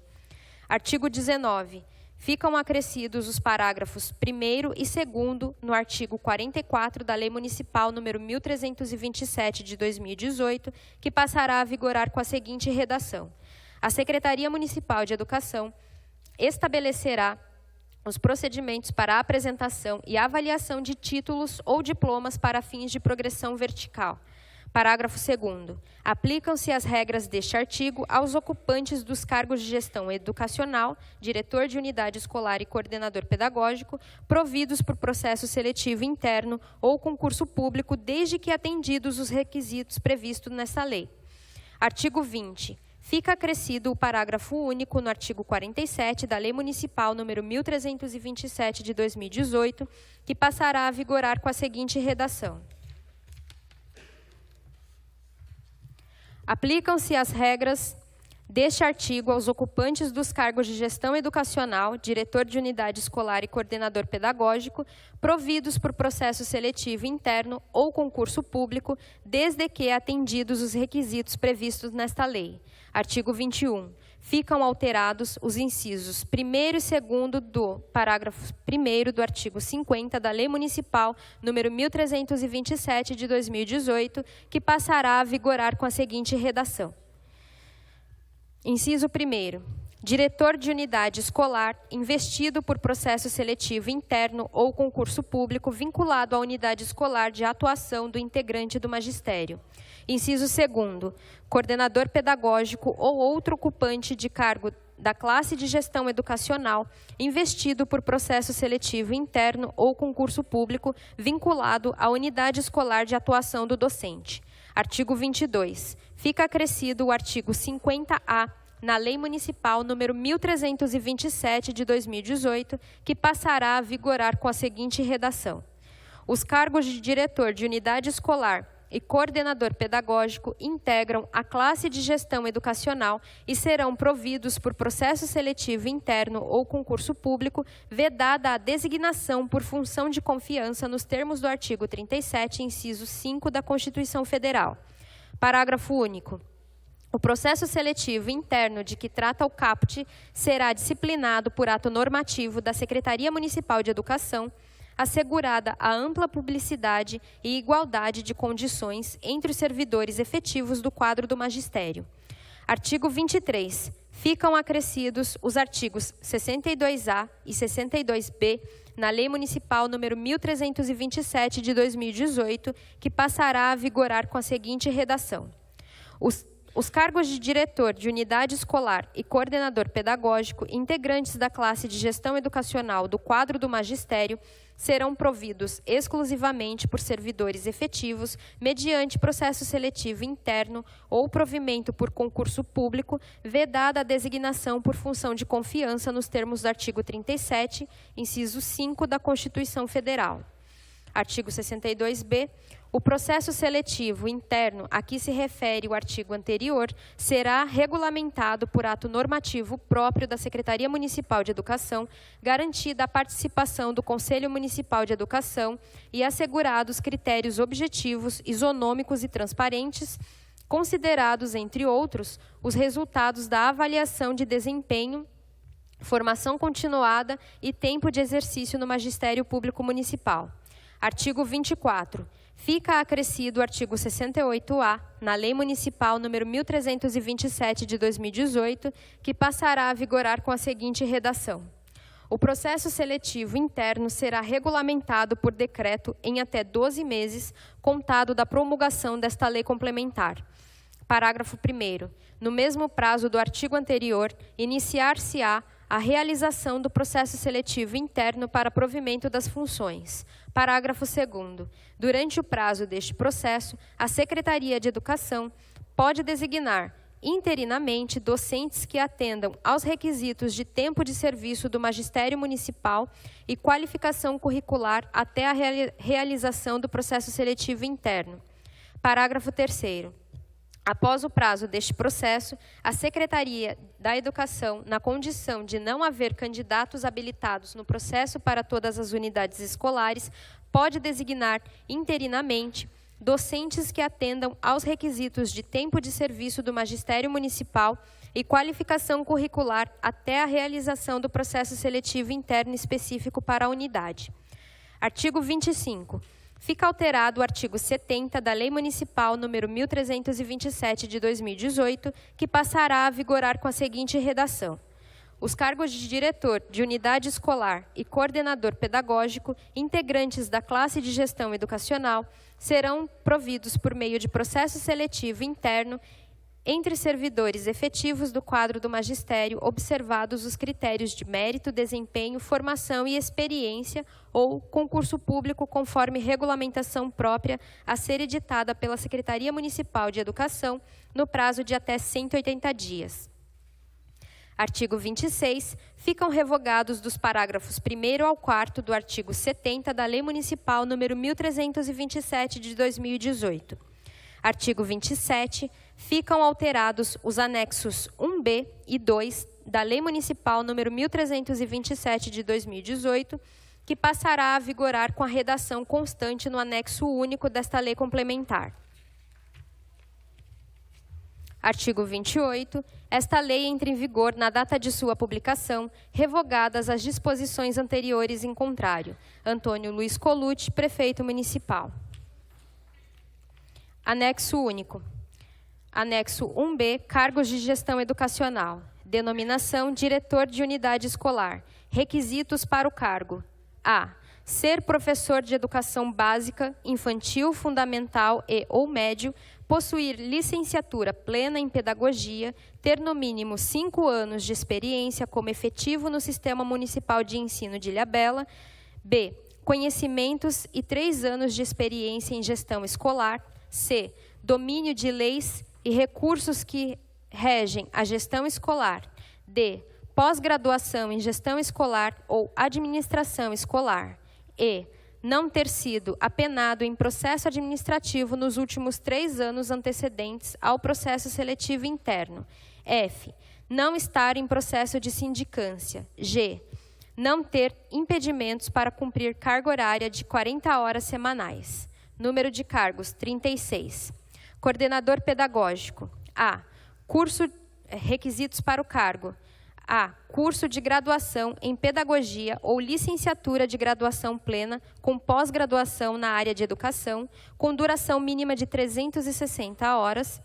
Artigo 19. Ficam acrescidos os parágrafos 1º e 2º no artigo 44 da Lei Municipal número 1327 de 2018, que passará a vigorar com a seguinte redação: a Secretaria Municipal de Educação estabelecerá os procedimentos para a apresentação e avaliação de títulos ou diplomas para fins de progressão vertical. Parágrafo 2º. Aplicam-se as regras deste artigo aos ocupantes dos cargos de gestão educacional, diretor de unidade escolar e coordenador pedagógico, providos por processo seletivo interno ou concurso público, desde que atendidos os requisitos previstos nesta lei. Artigo 20. Fica acrescido o parágrafo único no artigo 47 da Lei Municipal número 1327 de 2018, que passará a vigorar com a seguinte redação: aplicam-se as regras deste artigo aos ocupantes dos cargos de gestão educacional, diretor de unidade escolar e coordenador pedagógico, providos por processo seletivo interno ou concurso público, desde que atendidos os requisitos previstos nesta lei. Artigo 21. Ficam alterados os incisos 1º e 2º do parágrafo 1º do artigo 50 da Lei Municipal número 1327 de 2018, que passará a vigorar com a seguinte redação: inciso 1º. Diretor de unidade escolar investido por processo seletivo interno ou concurso público vinculado à unidade escolar de atuação do integrante do magistério. Inciso 2º. Coordenador pedagógico ou outro ocupante de cargo da classe de gestão educacional investido por processo seletivo interno ou concurso público vinculado à unidade escolar de atuação do docente. Artigo 22. Fica acrescido o artigo 50-A na Lei Municipal número 1327 de 2018, que passará a vigorar com a seguinte redação: os cargos de diretor de unidade escolar e coordenador pedagógico integram a classe de gestão educacional e serão providos por processo seletivo interno ou concurso público, vedada a designação por função de confiança nos termos do artigo 37, inciso 5 da Constituição Federal. Parágrafo único. O processo seletivo interno de que trata o caput será disciplinado por ato normativo da Secretaria Municipal de Educação, assegurada a ampla publicidade e igualdade de condições entre os servidores efetivos do quadro do magistério. Artigo 23. Ficam acrescidos os artigos 62A e 62B na Lei Municipal número 1327 de 2018, que passará a vigorar com a seguinte redação: os cargos de diretor de unidade escolar e coordenador pedagógico, integrantes da classe de gestão educacional do quadro do magistério, serão providos exclusivamente por servidores efetivos, mediante processo seletivo interno ou provimento por concurso público, vedada a designação por função de confiança nos termos do artigo 37, inciso 5 da Constituição Federal. Artigo 62B. O processo seletivo interno a que se refere o artigo anterior será regulamentado por ato normativo próprio da Secretaria Municipal de Educação, garantida a participação do Conselho Municipal de Educação e assegurados critérios objetivos, isonômicos e transparentes, considerados, entre outros, os resultados da avaliação de desempenho, formação continuada e tempo de exercício no Magistério Público Municipal. Artigo 24. Fica acrescido o artigo 68-A na Lei Municipal número 1327 de 2018, que passará a vigorar com a seguinte redação: o processo seletivo interno será regulamentado por decreto em até 12 meses, contado da promulgação desta lei complementar. Parágrafo 1º. No mesmo prazo do artigo anterior, iniciar-se-á a realização do processo seletivo interno para provimento das funções. Parágrafo 2º. Durante o prazo deste processo, a Secretaria de Educação pode designar interinamente docentes que atendam aos requisitos de tempo de serviço do magistério municipal e qualificação curricular até a realização do processo seletivo interno. Parágrafo 3º. Após o prazo deste processo, a Secretaria da Educação, na condição de não haver candidatos habilitados no processo para todas as unidades escolares, pode designar interinamente docentes que atendam aos requisitos de tempo de serviço do magistério municipal e qualificação curricular até a realização do processo seletivo interno específico para a unidade. Artigo 25. Fica alterado o artigo 70 da Lei Municipal número 1327 de 2018, que passará a vigorar com a seguinte redação: os cargos de diretor de unidade escolar e coordenador pedagógico, integrantes da classe de gestão educacional, serão providos por meio de processo seletivo interno entre servidores efetivos do quadro do magistério, observados os critérios de mérito, desempenho, formação e experiência ou concurso público conforme regulamentação própria a ser editada pela Secretaria Municipal de Educação no prazo de até 180 dias. Artigo 26. Ficam revogados dos parágrafos 1º ao 4º do artigo 70 da Lei Municipal número 1327 de 2018. Artigo 27. Ficam alterados os anexos 1b e 2 da Lei Municipal número 1327 de 2018, que passará a vigorar com a redação constante no anexo único desta lei complementar. Artigo 28. Esta lei entra em vigor na data de sua publicação, revogadas as disposições anteriores em contrário. Antônio Luiz Colucci, Prefeito Municipal. Anexo único. Anexo 1b, cargos de gestão educacional. Denominação, diretor de unidade escolar. Requisitos para o cargo. A. Ser professor de educação básica, infantil, fundamental e ou médio, possuir licenciatura plena em pedagogia, ter no mínimo 5 anos de experiência como efetivo no Sistema Municipal de Ensino de Ilhabela. B. Conhecimentos e 3 anos de experiência em gestão escolar. C. Domínio de leis e recursos que regem a gestão escolar. D. Pós-graduação em gestão escolar ou administração escolar. E. Não ter sido apenado em processo administrativo nos últimos 3 anos antecedentes ao processo seletivo interno. F. Não estar em processo de sindicância. G. Não ter impedimentos para cumprir carga horária de 40 horas semanais. Número de cargos, 36. Coordenador pedagógico. A. Requisitos para o cargo. A. Curso de graduação em pedagogia ou licenciatura de graduação plena com pós-graduação na área de educação, com duração mínima de 360 horas.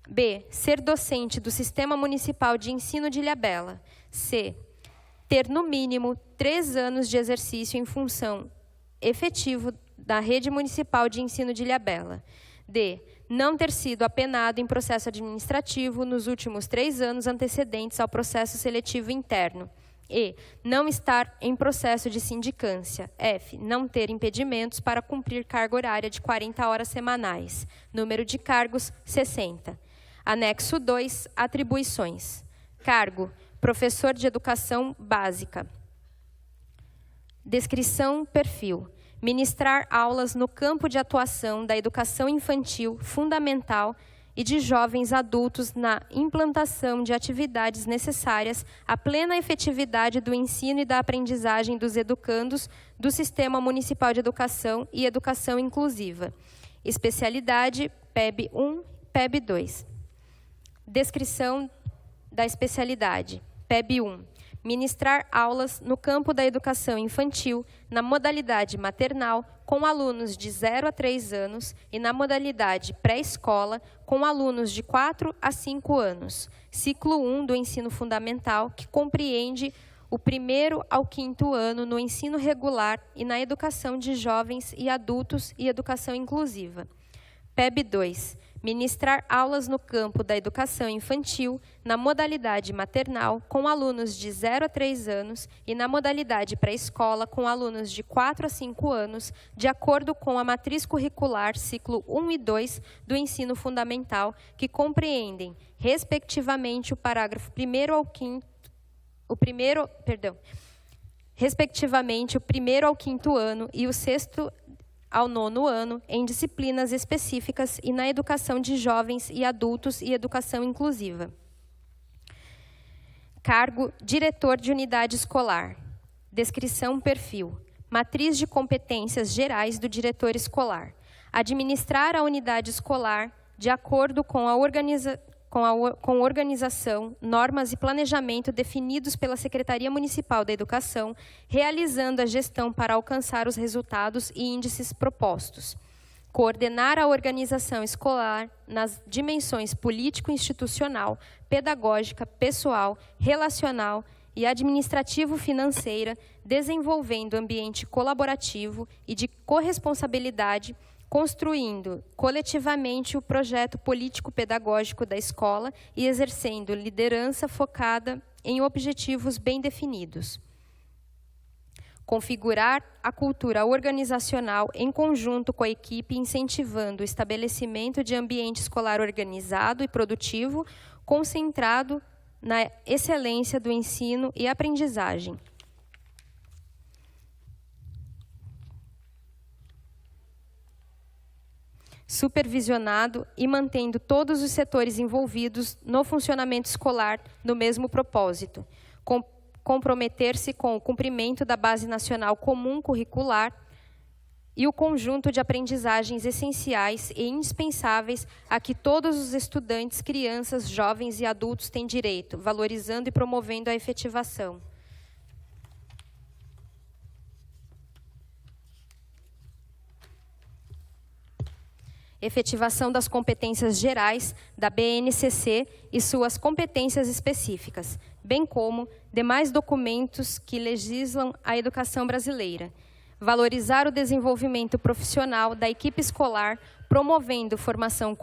B. Ser docente do Sistema Municipal de Ensino de Ilhabela. C. Ter no mínimo 3 anos de exercício em função efetivo da Rede Municipal de Ensino de Ilhabela. D. Não ter sido apenado em processo administrativo nos últimos 3 anos antecedentes ao processo seletivo interno. E. Não estar em processo de sindicância. F. Não ter impedimentos para cumprir carga horária de 40 horas semanais. Número de cargos, 60. Anexo 2. Atribuições. Cargo: professor de educação básica. Descrição: perfil. Ministrar aulas no campo de atuação da educação infantil, fundamental e de jovens adultos na implantação de atividades necessárias à plena efetividade do ensino e da aprendizagem dos educandos do Sistema Municipal de Educação e Educação Inclusiva. Especialidade: PEB 1, PEB 2. Descrição da especialidade: PEB 1. Ministrar aulas no campo da educação infantil, na modalidade maternal, com alunos de 0 a 3 anos e na modalidade pré-escola, com alunos de 4 a 5 anos. Ciclo 1 do ensino fundamental, que compreende o 1º ao 5º ano no ensino regular e na educação de jovens e adultos e educação inclusiva. PEB 2. Ministrar aulas no campo da educação infantil, na modalidade maternal, com alunos de 0 a 3 anos e na modalidade pré-escola, com alunos de 4 a 5 anos, de acordo com a matriz curricular ciclo 1 e 2 do ensino fundamental, que compreendem, respectivamente, o parágrafo 1º ao 5º, respectivamente, o 1º ao 5º ano e o 6º ao 9º ano, em disciplinas específicas e na educação de jovens e adultos e educação inclusiva. Cargo: diretor de unidade escolar. Descrição: perfil. Matriz de competências gerais do diretor escolar. Administrar a unidade escolar de acordo com organização, normas e planejamento definidos pela Secretaria Municipal da Educação, realizando a gestão para alcançar os resultados e índices propostos. Coordenar a organização escolar nas dimensões político-institucional, pedagógica, pessoal, relacional e administrativo-financeira, desenvolvendo ambiente colaborativo e de corresponsabilidade, construindo coletivamente o projeto político-pedagógico da escola e exercendo liderança focada em objetivos bem definidos. Configurar a cultura organizacional em conjunto com a equipe, incentivando o estabelecimento de ambiente escolar organizado e produtivo, concentrado na excelência do ensino e aprendizagem. Supervisionado e mantendo todos os setores envolvidos no funcionamento escolar no mesmo propósito. Comprometer-se com o cumprimento da Base Nacional Comum Curricular e o conjunto de aprendizagens essenciais e indispensáveis a que todos os estudantes, crianças, jovens e adultos têm direito, valorizando e promovendo a efetivação. Efetivação das competências gerais da BNCC e suas competências específicas, bem como demais documentos que legislam a educação brasileira. Valorizar o desenvolvimento profissional da equipe escolar, promovendo formação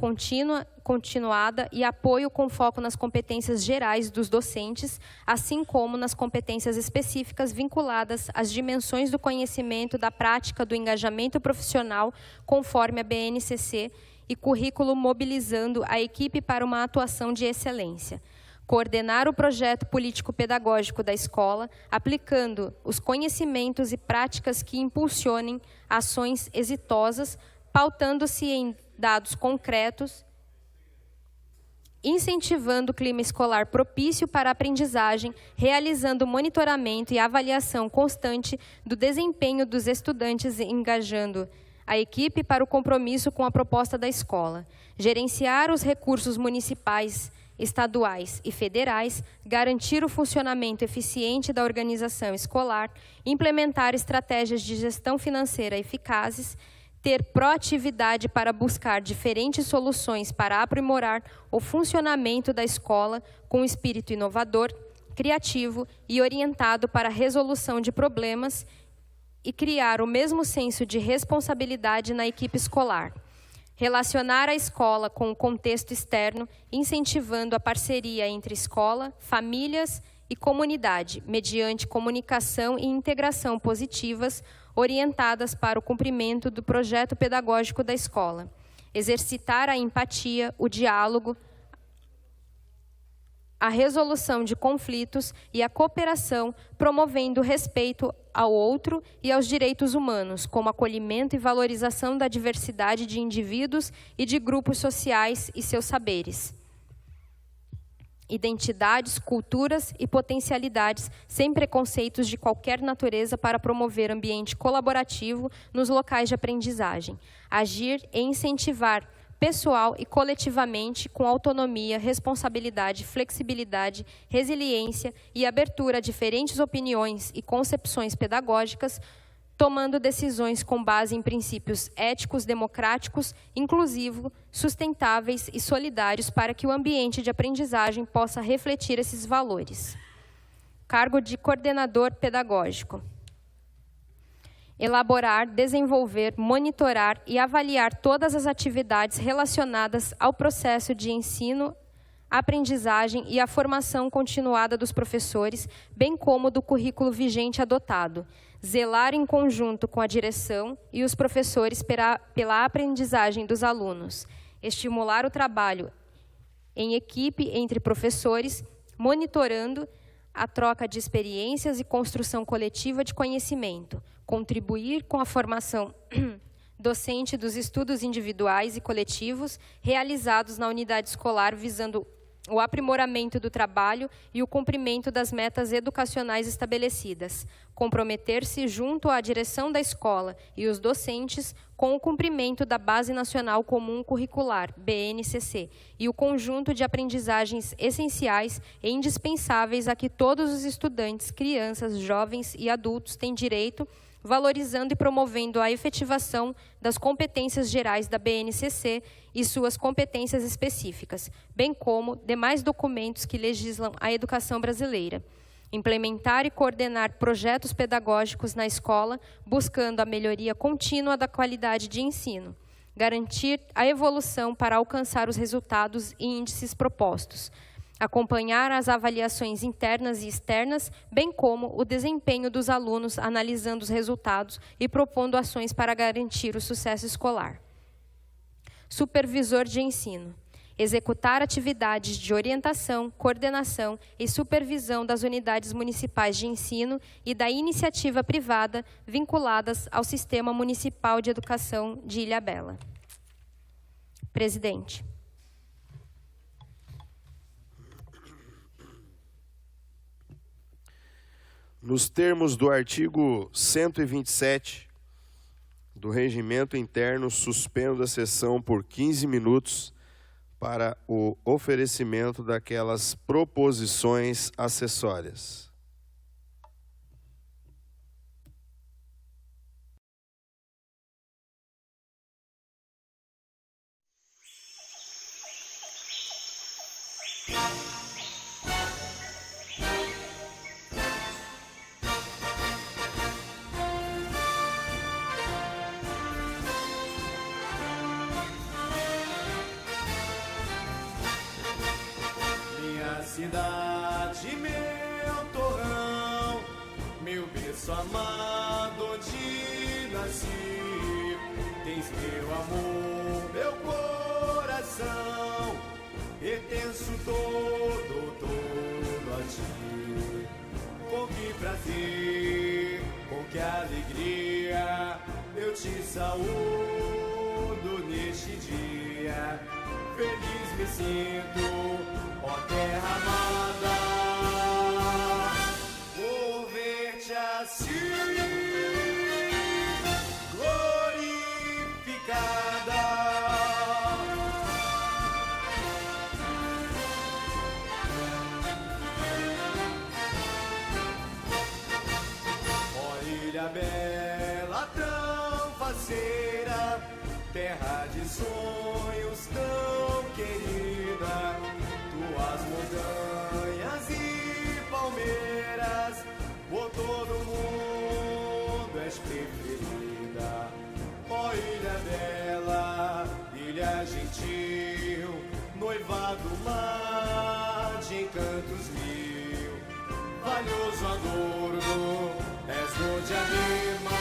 continuada e apoio com foco nas competências gerais dos docentes, assim como nas competências específicas vinculadas às dimensões do conhecimento, da prática, do engajamento profissional, conforme a BNCC, e currículo mobilizando a equipe para uma atuação de excelência. Coordenar o projeto político-pedagógico da escola, aplicando os conhecimentos e práticas que impulsionem ações exitosas, pautando-se em dados concretos, incentivando o clima escolar propício para a aprendizagem, realizando monitoramento e avaliação constante do desempenho dos estudantes, engajando a equipe para o compromisso com a proposta da escola. Gerenciar os recursos municipais, estaduais e federais, garantir o funcionamento eficiente da organização escolar, implementar estratégias de gestão financeira eficazes, ter proatividade para buscar diferentes soluções para aprimorar o funcionamento da escola com espírito inovador, criativo e orientado para a resolução de problemas e criar o mesmo senso de responsabilidade na equipe escolar. Relacionar a escola com o contexto externo, incentivando a parceria entre escola, famílias e comunidade, mediante comunicação e integração positivas, orientadas para o cumprimento do projeto pedagógico da escola. Exercitar a empatia, o diálogo, a resolução de conflitos e a cooperação, promovendo o respeito ao outro e aos direitos humanos, como acolhimento e valorização da diversidade de indivíduos e de grupos sociais e seus saberes. Identidades, culturas e potencialidades, sem preconceitos de qualquer natureza, para promover ambiente colaborativo nos locais de aprendizagem. Agir e incentivar pessoal e coletivamente, com autonomia, responsabilidade, flexibilidade, resiliência e abertura a diferentes opiniões e concepções pedagógicas, tomando decisões com base em princípios éticos, democráticos, inclusivos, sustentáveis e solidários para que o ambiente de aprendizagem possa refletir esses valores. Cargo de coordenador pedagógico. elaborar, desenvolver, monitorar e avaliar todas as atividades relacionadas ao processo de ensino, aprendizagem e a formação continuada dos professores, bem como do currículo vigente adotado. Zelar em conjunto com a direção e os professores pela aprendizagem dos alunos. Estimular o trabalho em equipe entre professores, monitorando a troca de experiências e construção coletiva de conhecimento. Contribuir com a formação docente dos estudos individuais e coletivos realizados na unidade escolar, visando o aprimoramento do trabalho e o cumprimento das metas educacionais estabelecidas. Comprometer-se junto à direção da escola e os docentes com o cumprimento da Base Nacional Comum Curricular, BNCC, e o conjunto de aprendizagens essenciais e indispensáveis a que todos os estudantes, crianças, jovens e adultos têm direito, valorizando e promovendo a efetivação das competências gerais da BNCC e suas competências específicas, bem como demais documentos que legislam a educação brasileira. Implementar e coordenar projetos pedagógicos na escola, buscando a melhoria contínua da qualidade de ensino. Garantir a evolução para alcançar os resultados e índices propostos. Acompanhar as avaliações internas e externas, bem como o desempenho dos alunos, analisando os resultados e propondo ações para garantir o sucesso escolar. Supervisor de ensino. Executar atividades de orientação, coordenação e supervisão das unidades municipais de ensino e da iniciativa privada vinculadas ao Sistema Municipal de Educação de Ilhabela. Presidente. Nos termos do artigo 127 do Regimento Interno, suspendo a sessão por 15 minutos para o oferecimento daquelas proposições acessórias. Cidade, meu torrão, meu berço amado onde nasci. Tens meu amor, meu coração, pertenço todo a ti. Com que prazer, com que alegria, eu te saúdo neste dia. Feliz me sinto, ó terra amada, por ver-te assim, glorificada. Ó ilha bela, tão faceira, terra de sonhos tão querida, tuas montanhas e palmeiras, por todo mundo és preferida. Ó ilha bela, ilha gentil, noivado mar de encantos mil, valioso adorno, és onde anima.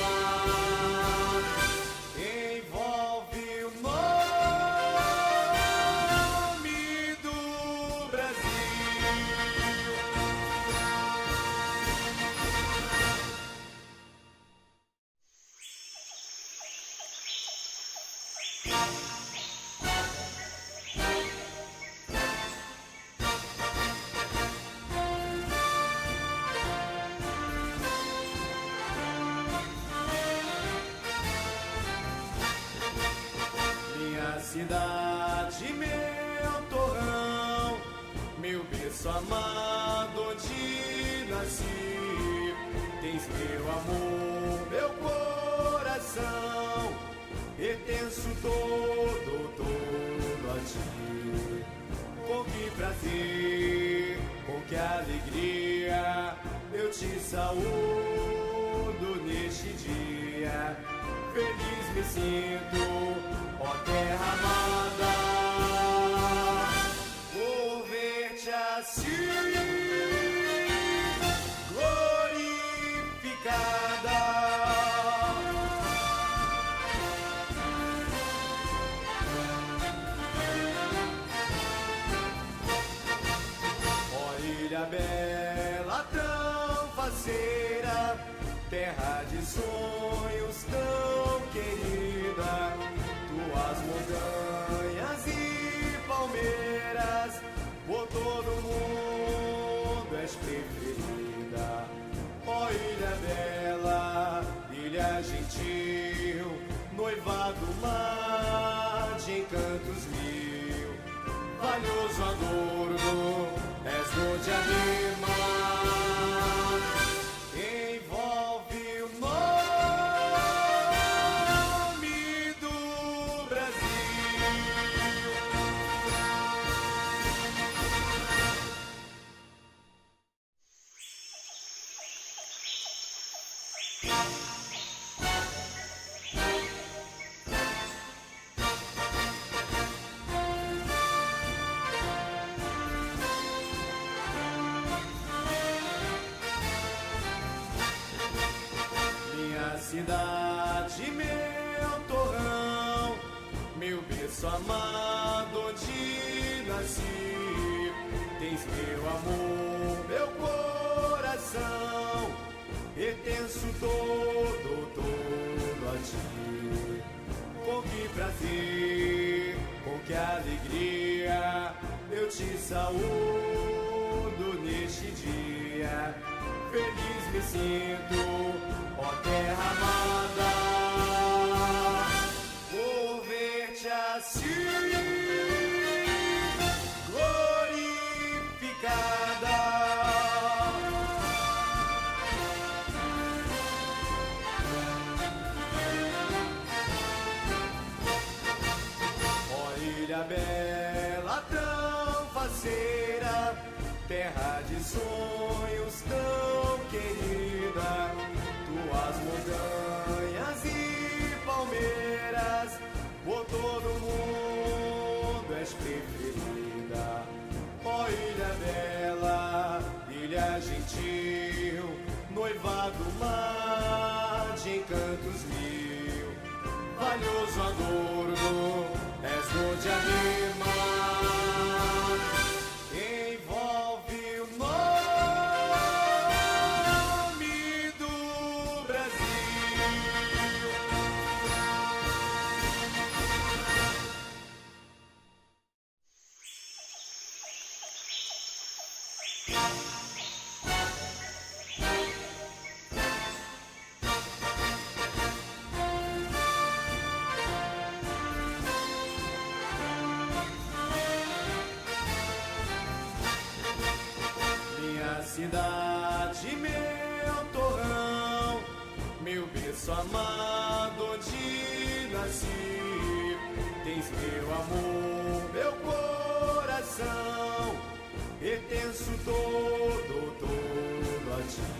Cidade, meu torrão, meu berço amado onde nasci. Tens meu amor, meu coração, pertenço todo a ti. Com que prazer, com que alegria, eu te saúdo neste dia. sinto, ó terra amada, por ver-te assim glorificada. Ó ilha bela, tão faceira, terra de sonhos tão querida, tuas montanhas e palmeiras, por todo mundo és preferida. Ó ilha bela, ilha gentil, noivado mar de encantos mil, valioso adorno, és onde anima, envolve o nome do Brasil. Minha cidade, meu torrão, meu berço amado onde nasci, tens meu amor, meu coração, pertenço todo a ti. Com que prazer, com que alegria, eu te saúdo neste dia. Feliz me sinto, ó terra amada, por ver-te assim glorificada. Ó ilha bela, tão faceira, terra de sonhos tão querida, tuas montanhas e palmeiras, por todo mundo és preferida. Ó ilha bela, ilha gentil, noivado mar de encantos mil, valioso adorno, és onde anima, envolve o nome do Brasil. Minha cidade, meu torrão, meu berço amado onde nasci, tens meu amor, meu coração, pertenço todo a ti.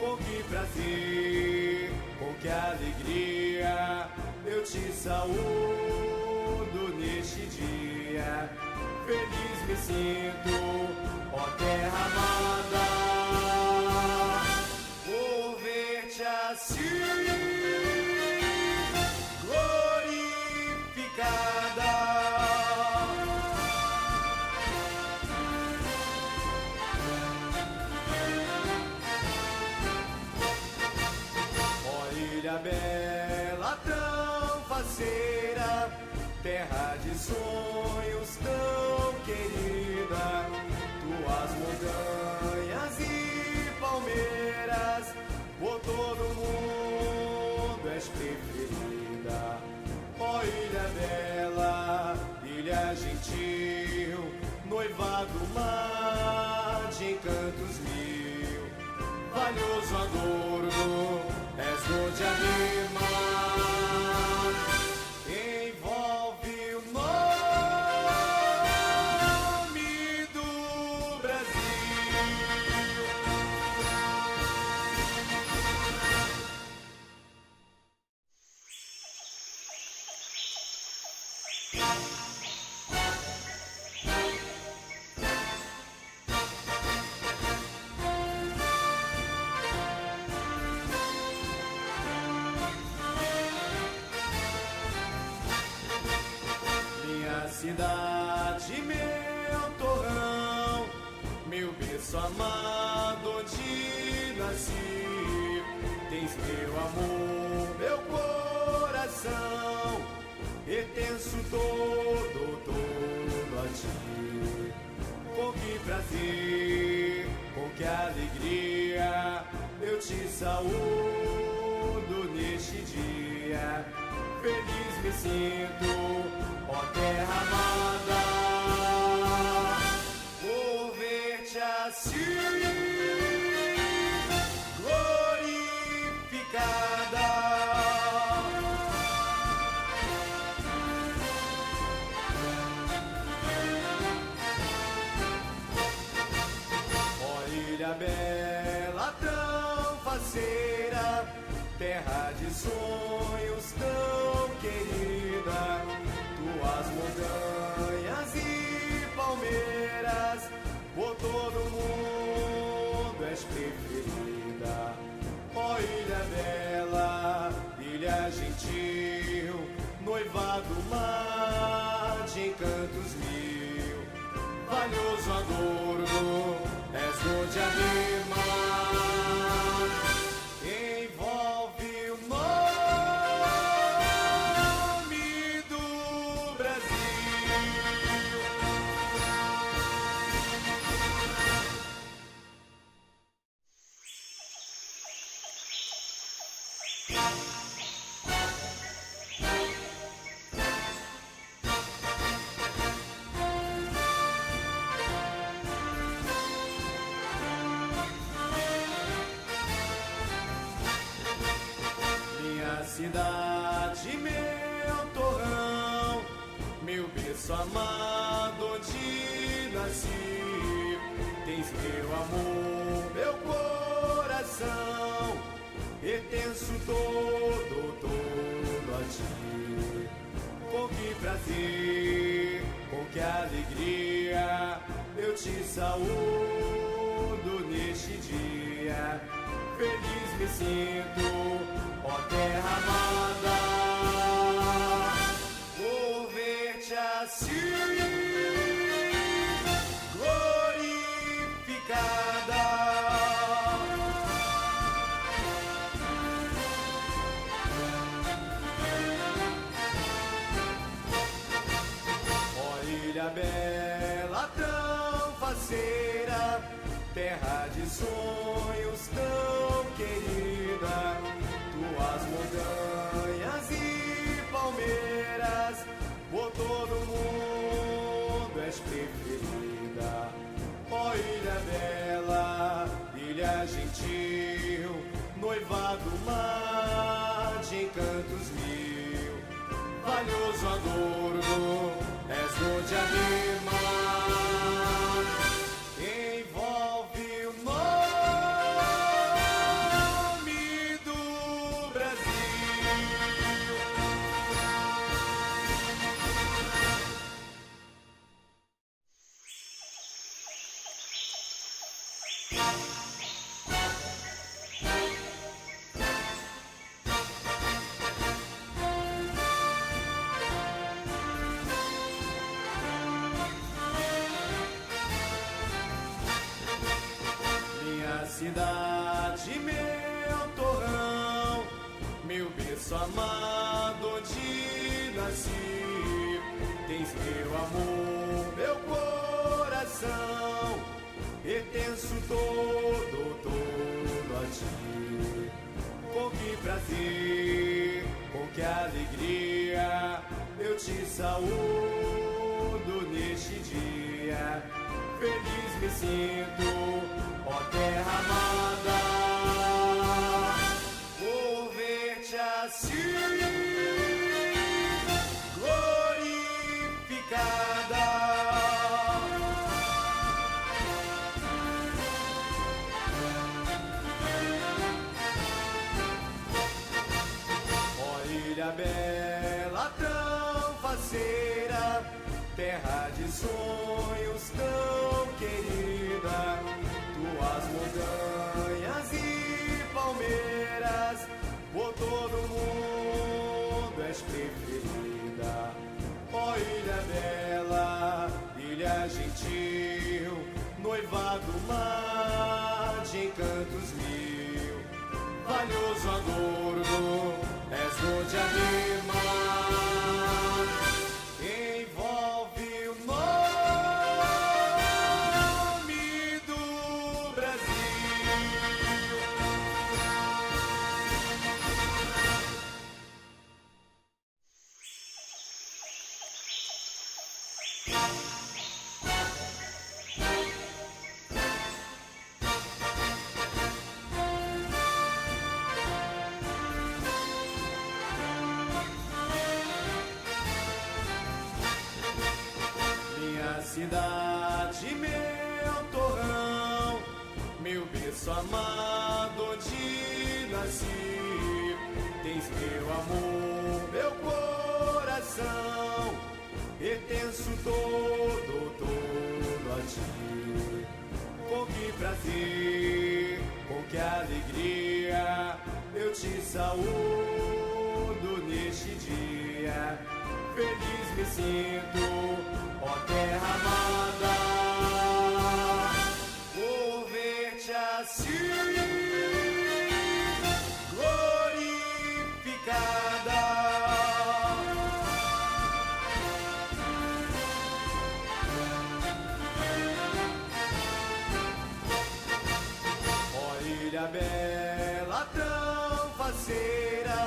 Com que prazer, com que alegria, eu te saúdo neste dia. Feliz me sinto, ó terra amada, por ver-te assim glorificada. Ó ilha bela, tão faceira, terra de sonhos tão querida, tuas montanhas e palmeiras, por todo mundo és preferida. Ó ilha bela, ilha gentil, noivado mar de encantos mil, valioso adorno, és onde anima, envolve o nome do Brasil. Minha cidade, meu torrão, meu berço amado onde nasci. Tens meu amor, meu coração, pertenço todo a ti. Com que prazer, com que alegria, eu te saúdo neste dia. Feliz me sinto, ó terra amada, por ver-te assim glorificada. Ó ilha bela, tão faceira, terra de sonhos tão querida, tuas montanhas e palmeiras, por todo mundo és preferida. Ó ilha bela, ilha gentil, noivado mar de encantos mil, valioso adorno, és onde a rima envolve o nome do Brasil. Minha cidade, meu torrão, meu berço amado onde nasci. Tens meu amor, meu coração, pertenço todo a ti. Com que prazer, com que alegria, eu te saúdo neste dia. Feliz me sinto, ó terra amada, por ver-te assim glorificada. Ó ilha bela, tão faceira, terra de sonhos tão querida, tuas montanhas e palmeiras, por todo mundo és preferida. Ó ilha bela, ilha gentil, noivado mar de encantos mil, valioso adorno, és onde a rima envolve o nome do Brasil. Minha cidade, meu torrão, meu berço amado onde nasci. Tens meu amor, meu coração, pertenço todo a ti. Com que prazer, com que alegria, eu te saúdo neste dia. Feliz me sinto, ó terra amada, por ver-te assim glorificada. Ó ilha bela, tão faceira, terra de sonhos tão querida, tuas montanhas e palmeiras, por todo mundo és preferida. Ó ilha bela, ilha gentil, noivado mar de encantos mil, valioso adorno, és onde anima, envolve o nome do Brasil. Minha cidade, meu torrão, meu berço amado onde nasci, tens meu amor, meu coração, pertenço todo a ti. Com que prazer, com que alegria, eu te saúdo neste dia. Feliz me sinto, ó terra amada, por ver-te assim glorificada. Ó ilha bela, tão faceira,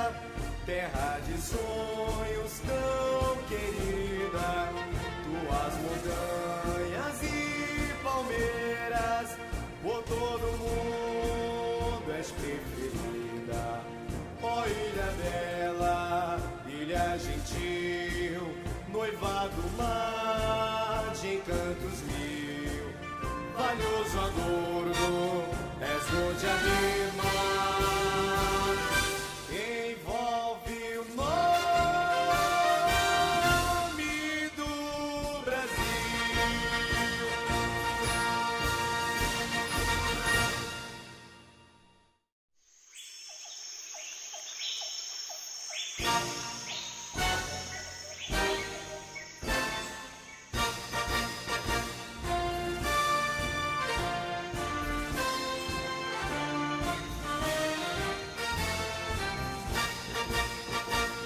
terra de sonhos tão querida, tuas montanhas e palmeiras, por todo mundo és preferida. Ó ilha bela, ilha gentil, noivado mar de encantos mil, valioso adorno, és onde anima, envolve o nome do Brasil.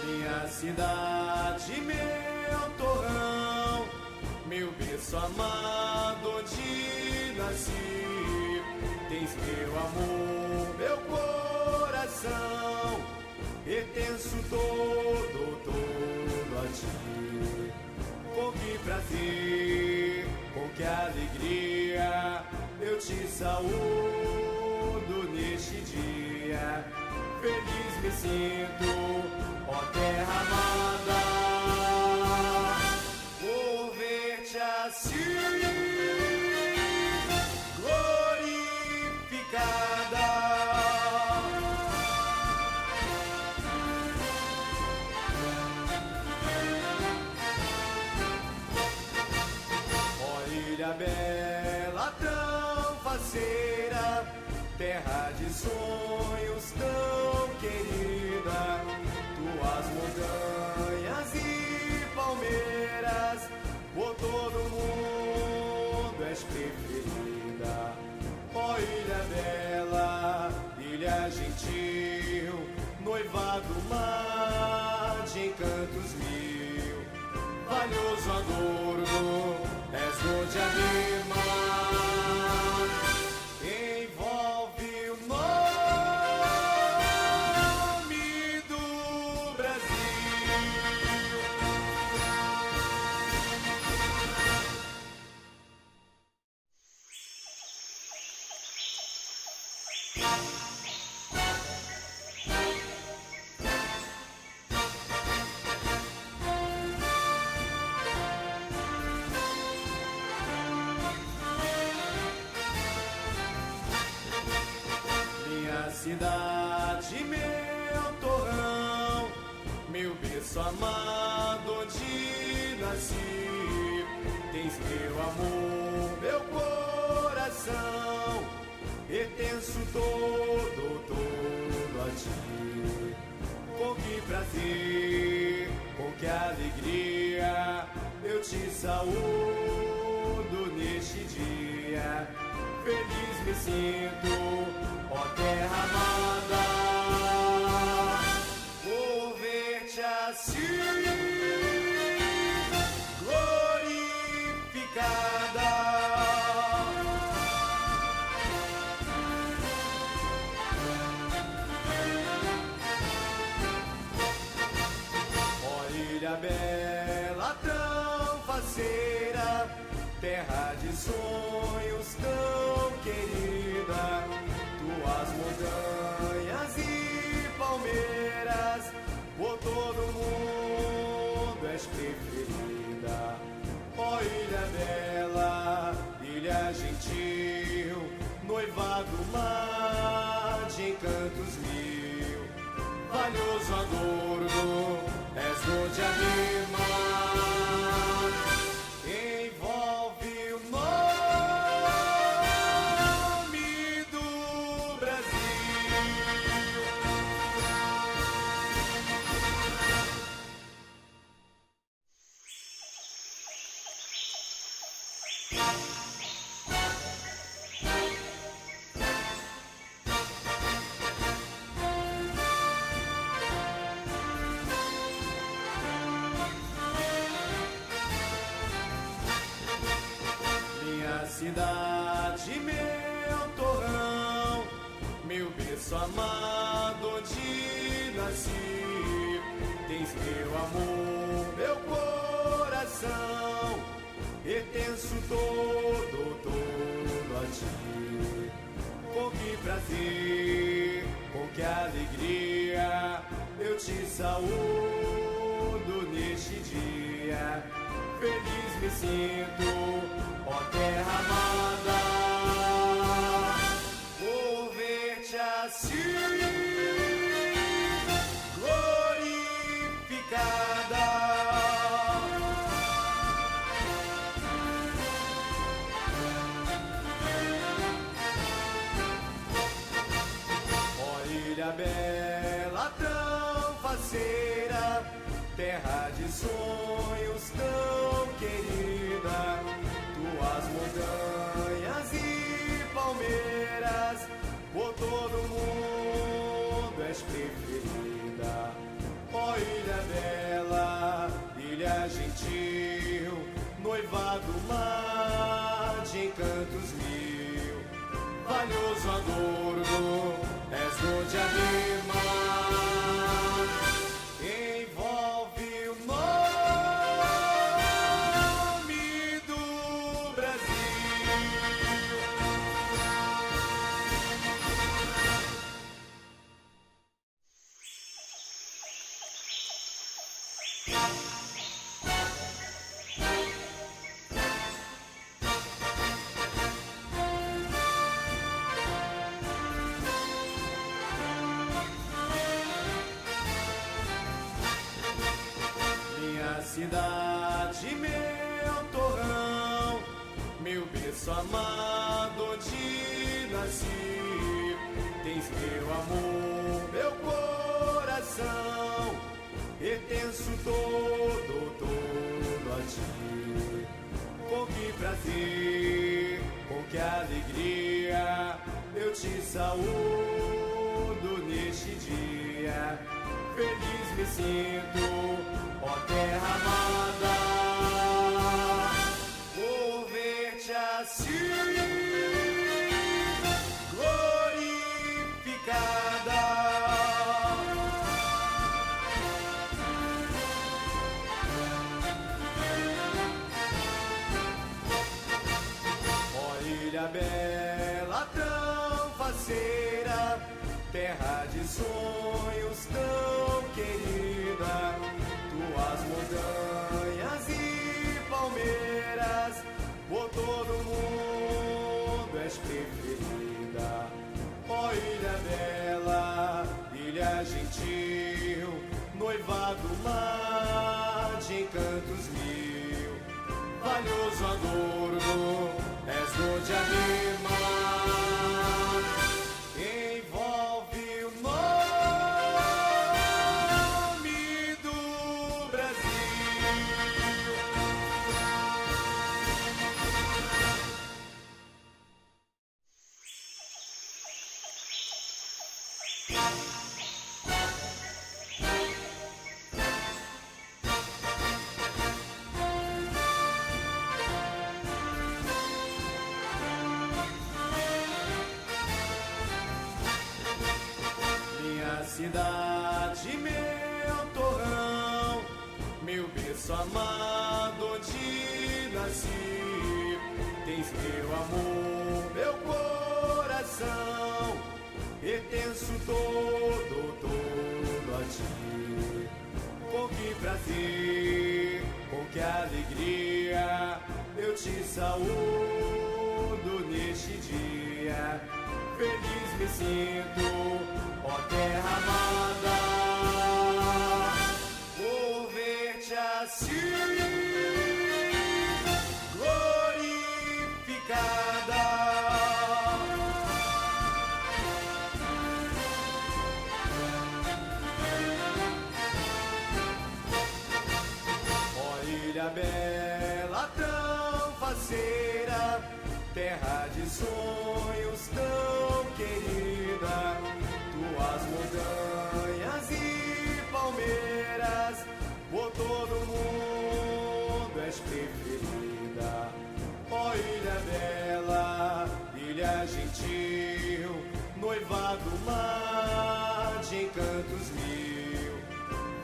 Minha cidade, meu torrão, meu berço amado onde nasci, tens meu amor, meu coração, pertenço todo a ti. Com que prazer, com que alegria, eu te saúdo neste dia. Feliz me sinto, ó terra amada, por ver-te assim glorificada. Ó ilha bela, tão faceira, terra de sonhos tão querida, tuas montanhas e palmeiras, por todo mundo és preferida. Ó ilha bela, ilha gentil, noivado mar de encantos mil, valioso adorno, és onde anima, envolve o nome do Brasil. Minha cidade, meu torrão, meu berço amado onde nasci, tens meu amor, meu coração, pertenço todo a ti. Com que prazer, com que alegria, eu te saúdo neste dia. Feliz me sinto, ó terra amada, por ver-te assim glorificada. Ó ilha bela, tão faceira, terra de sonhos tão querida, tuas montanhas e palmeiras, por todo mundo és preferida. Ó ilha bela, ilha gentil, noivado mar de encantos mil, valioso adorno, és onde anima, envolve o nome do Brasil. Minha cidade, meu torrão, meu berço amado onde nasci, tens meu amor, meu coração, pertenço todo a ti. Com que prazer, com que alegria, eu te saúdo neste dia. Feliz me sinto, ó terra amada, por ver-te assim glorificada. Ó ilha bela, tão faceira, terra de sonhos tão querida, tuas montanhas e palmeiras, por todo mundo és preferida. Ó ilha bela, ilha gentil, noivado mar de encantos mil, valioso adorno, és onde anima, envolve o nome do Brasil. Minha cidade, meu torrão, meu berço amado onde nasci, tens meu amor, meu coração, pertenço todo a ti. Com que prazer, com que alegria, eu te saúdo neste dia. Feliz me sinto, ó terra amada, por ver-te assim glorificada. Ó ilha bela, tão faceira, terra de sonhos tão querida, tuas montanhas e palmeiras, por todo mundo és preferida. Ó ilha bela, ilha gentil, noivado mar de encantos mil, valioso adorno, és dor de animar, envolve o nome do Brasil. Minha cidade, meu torrão, meu berço amado onde nasci. Tens meu amor, meu coração, pertenço todo a ti. Com que prazer, com que alegria, eu te saúdo neste dia. Feliz me sinto, ó terra amada, por ver-te assim glorificada. Ó ilha bela, tão faceira, terra de sonhos tão querida, tuas montanhas e palmeiras, por todo mundo és preferida. Ó ilha bela, ilha gentil, noivado mar de encantos mil,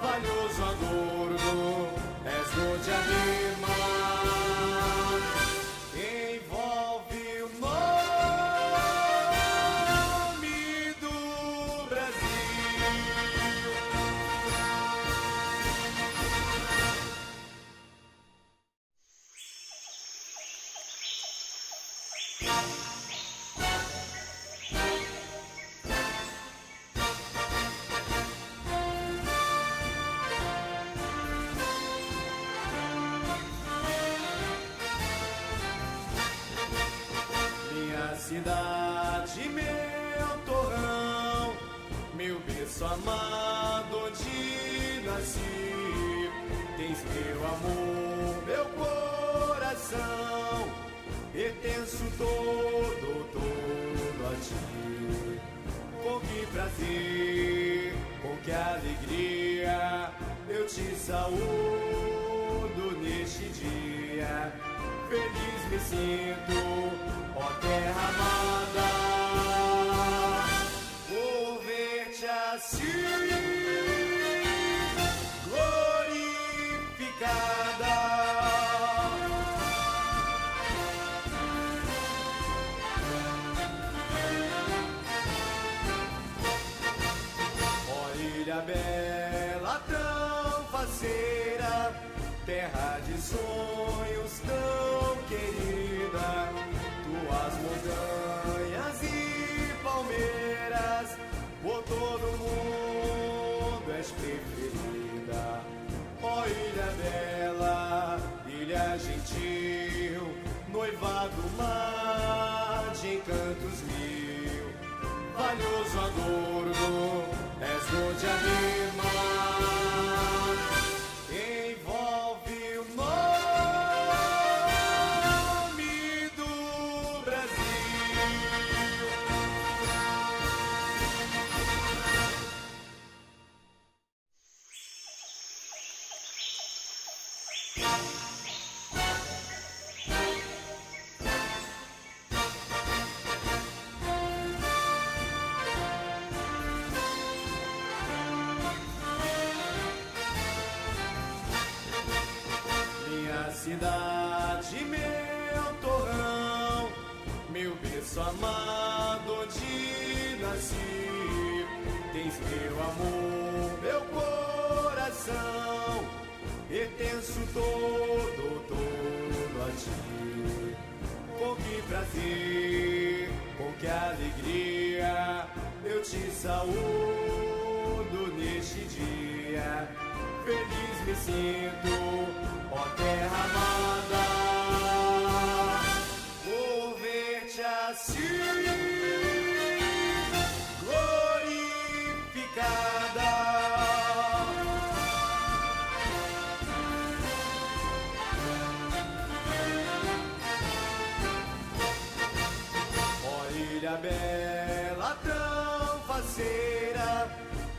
valioso adorno, és dor de animar, envolve o nome do Brasil. Minha cidade, meu torrão, meu berço amado onde nasci. Tens meu amor, meu coração, pertenço todo a ti. Com que prazer, com que alegria, eu te saúdo neste dia. Feliz me sinto, ó terra amada, por ver-te assim glorificada. Ó ilha bela, tão faceira, terra de sonhos tão querida, tuas montanhas e palmeiras, por todo mundo és preferida. Ó ilha bela, ilha gentil, noivado mar de encantos mil, valioso adorno, és dor de animar, envolve o nome do Brasil. Minha cidade, meu torrão, meu berço amado onde nasci. Tens meu amor, meu coração, pertenço todo a ti. Com que prazer, com que alegria, eu te saúdo neste dia. Feliz me sinto, ó terra amada,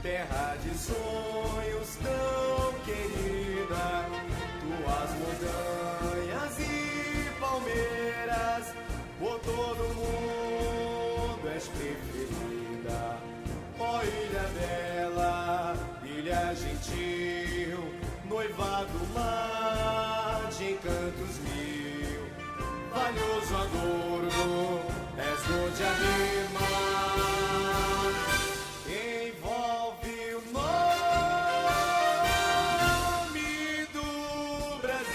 terra de sonhos tão querida, tuas montanhas e palmeiras, por todo mundo és preferida. Ó ilha bela, ilha gentil, noivado mar de encantos mil, valioso adorno, és dor de animar, envolve o nome do Brasil.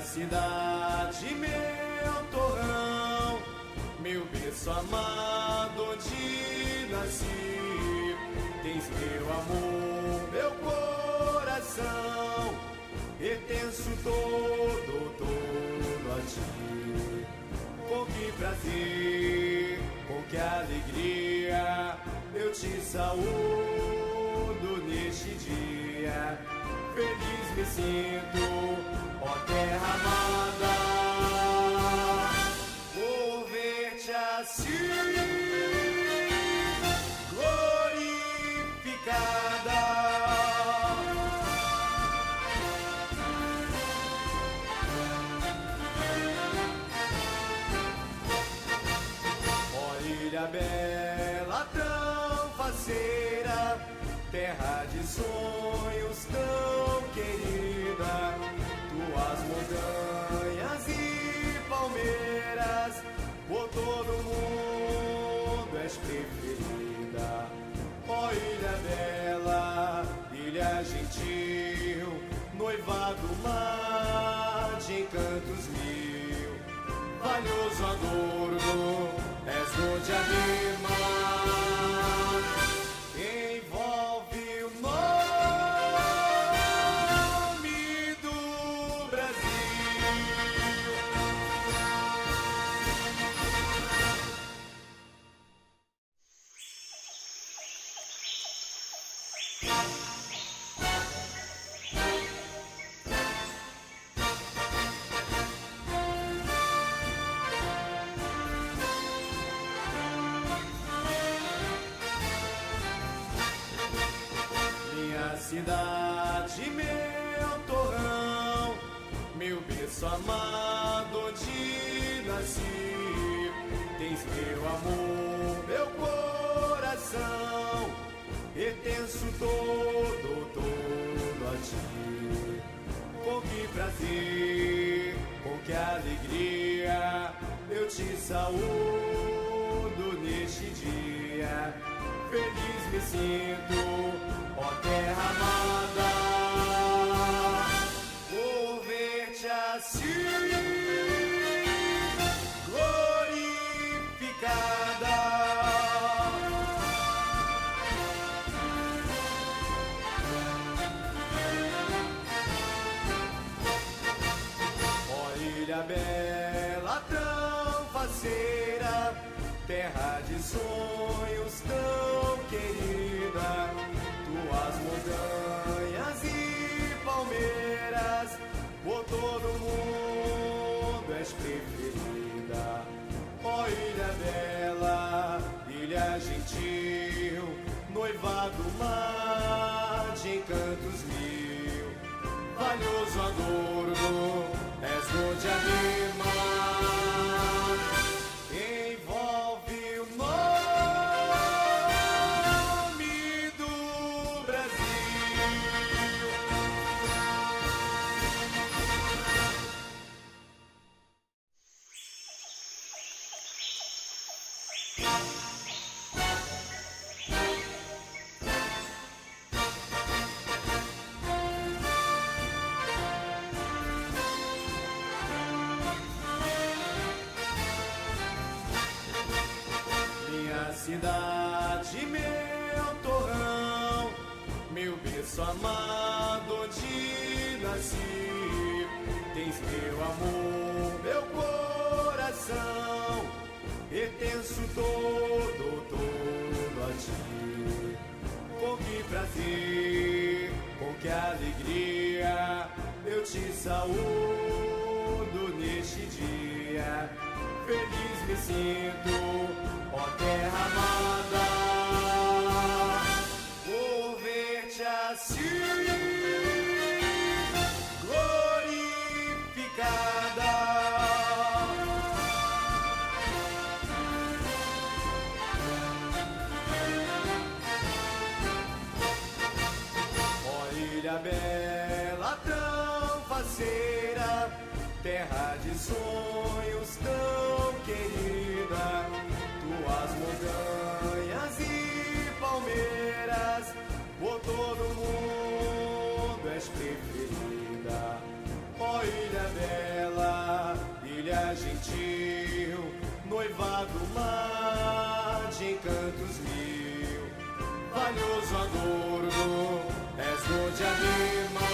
Cidade, meu torrão, meu berço amado onde nasci, tens meu amor, meu coração, pertenço todo a ti. Com que prazer, com que alegria, eu te saúdo neste dia, feliz me sinto, ó terra amada, por ver-te assim glorificada. Ó ilha bela, tão faceira, terra de sonhos tão querida, tuas montanhas e palmeiras, por todo mundo és preferida. Ó ilha bela, ilha gentil, noivado mar de encantos mil, valioso adorno, és dor de animar, envolve o nome do Brasil. Cidade, meu torrão, meu berço amado onde nasci, tens meu amor, meu coração, pertenço todo a ti. Com que prazer, com que alegria, eu te saúdo neste dia, feliz me sinto, ó terra amada, por ver-te assim glorificada. Ó ilha bela, tão faceira, terra de sonhos tão querida, tuas montanhas e palmeiras, por todo mundo és preferida. Ó ilha bela, ilha gentil, noivado mar de encantos mil, valioso adorno, és dor de animar, envolve o nome do Brasil. Cidade, meu torrão, meu berço amado onde nasci, meu amor, meu coração, pertenço todo a ti. Com que prazer, com que alegria, eu te saúdo neste dia. Feliz me sinto, ó terra amada, por ver-te assim glorificada. Ó ilha bela, tão faceira, terra de sonhos tão querida, tuas montanhas e palmeiras, por todo mundo és preferida. Ó ilha bela, ilha gentil, noiva do mar de encantos mil, valioso adorno, és onde anima,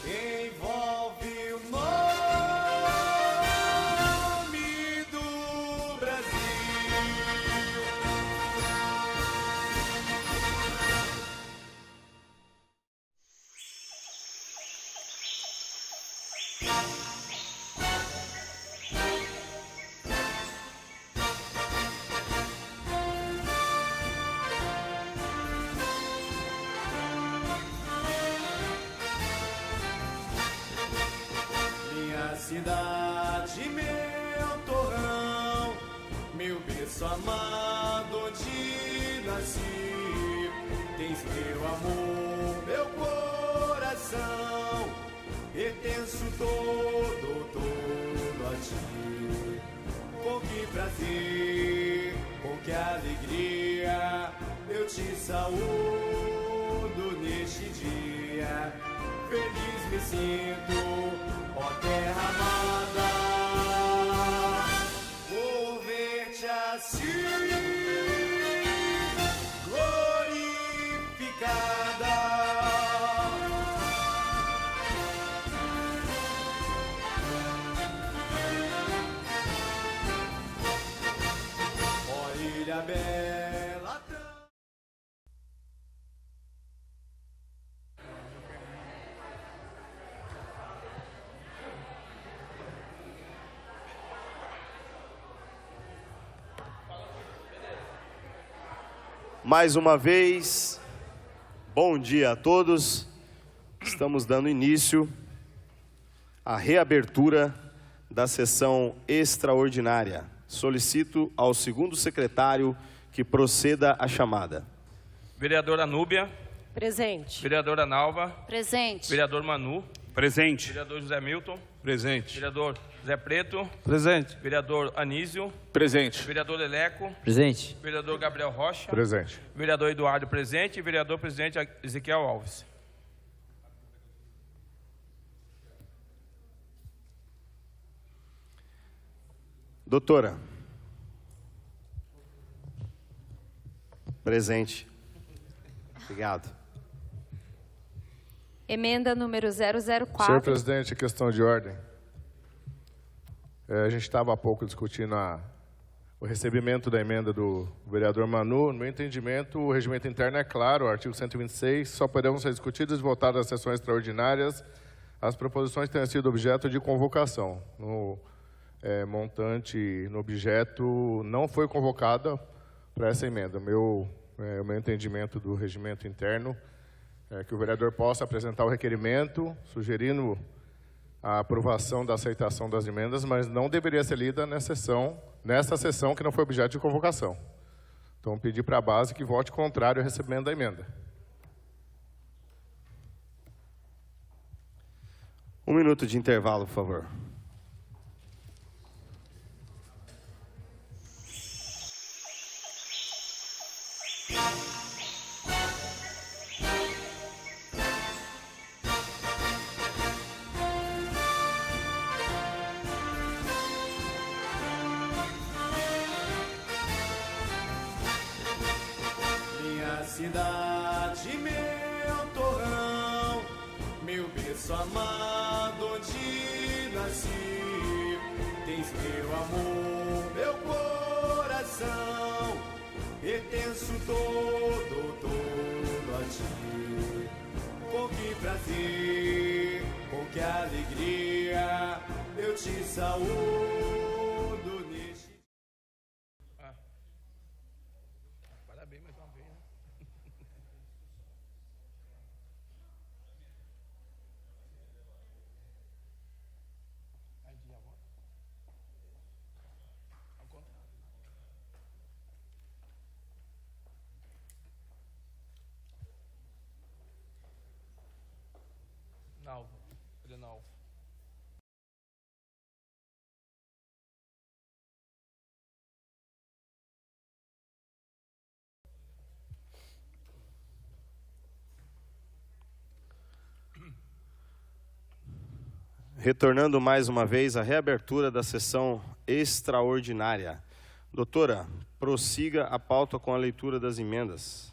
envolve o nome do Brasil. Minha cidade, meu torrão, meu berço amado onde nasci. Tens meu amor, meu coração, pertenço todo a ti. Com que prazer, com que alegria, eu te saúdo neste dia. Feliz me sinto, ó terra amada, por ver-te assim glorificada. Ó ilha bela, Mais uma vez, bom dia a todos. Estamos dando início à reabertura da sessão extraordinária. Solicito ao segundo secretário que proceda à chamada. Vereadora Núbia. Presente. Vereadora Nalva. Presente. Vereador Manu. Presente. Vereador José Milton. Presente. Vereador Zé Preto. Presente. Vereador Anísio. Presente. Vereador Leleco. Presente. Vereador Gabriel Rocha. Presente. Vereador Eduardo presente e vereador presidente Ezequiel Alves. Doutora. Presente. Obrigado. Emenda número 004. Senhor presidente, questão de ordem. A gente estava há pouco discutindo o recebimento da emenda do vereador Manu. No meu entendimento, o regimento interno é claro, o artigo 126, só poderão ser discutidas e votadas nas sessões extraordinárias as proposições que tenham sido objeto de convocação. No montante, no objeto, não foi convocada para essa emenda. O meu entendimento do regimento interno é que o vereador possa apresentar o requerimento, sugerindo a aprovação da aceitação das emendas, mas não deveria ser lida nessa sessão que não foi objeto de convocação. Então, pedir para a base que vote contrário ao recebimento da emenda. Um minuto de intervalo, por favor. minha cidade, meu torrão, meu berço amado nasci. Tens meu amor, meu coração, pertenço todo a ti. Com que prazer, com que alegria, eu te saúdo neste. Parabéns mais uma vez, né? Nalvo. Cadê Nalvo? Retornando mais uma vez à reabertura da sessão extraordinária. Doutora, prossiga a pauta com a leitura das emendas.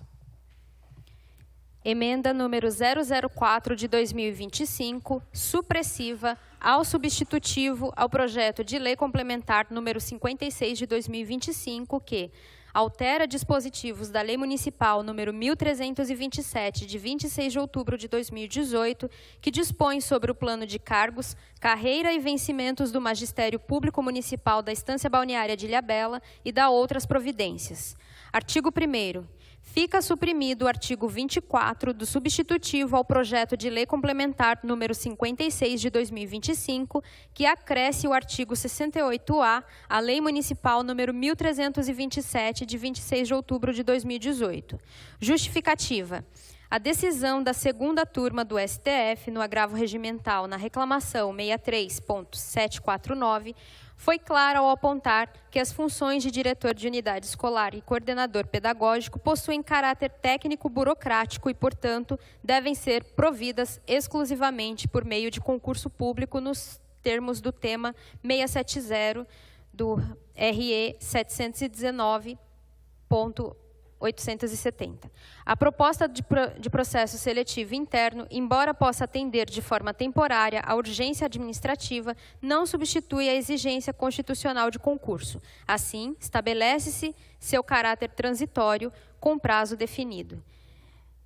Emenda número 004 de 2025, supressiva ao substitutivo ao projeto de lei complementar número 56 de 2025, que altera dispositivos da Lei Municipal número 1327, de 26 de outubro de 2018, que dispõe sobre o plano de cargos, carreira e vencimentos do Magistério Público Municipal da Estância Balneária de Ilhabela e da outras providências. Artigo 1º. Fica suprimido o artigo 24 do substitutivo ao projeto de lei complementar número 56 de 2025, que acresce o artigo 68A à Lei Municipal número 1327, de 26 de outubro de 2018. Justificativa. A decisão da segunda turma do STF no agravo regimental na reclamação 63.749 foi clara ao apontar que as funções de diretor de unidade escolar e coordenador pedagógico possuem caráter técnico-burocrático e, portanto, devem ser providas exclusivamente por meio de concurso público nos termos do tema 670 do RE 719.870. A proposta de processo seletivo interno, embora possa atender de forma temporária à urgência administrativa, não substitui a exigência constitucional de concurso. Assim, estabelece-se seu caráter transitório com prazo definido.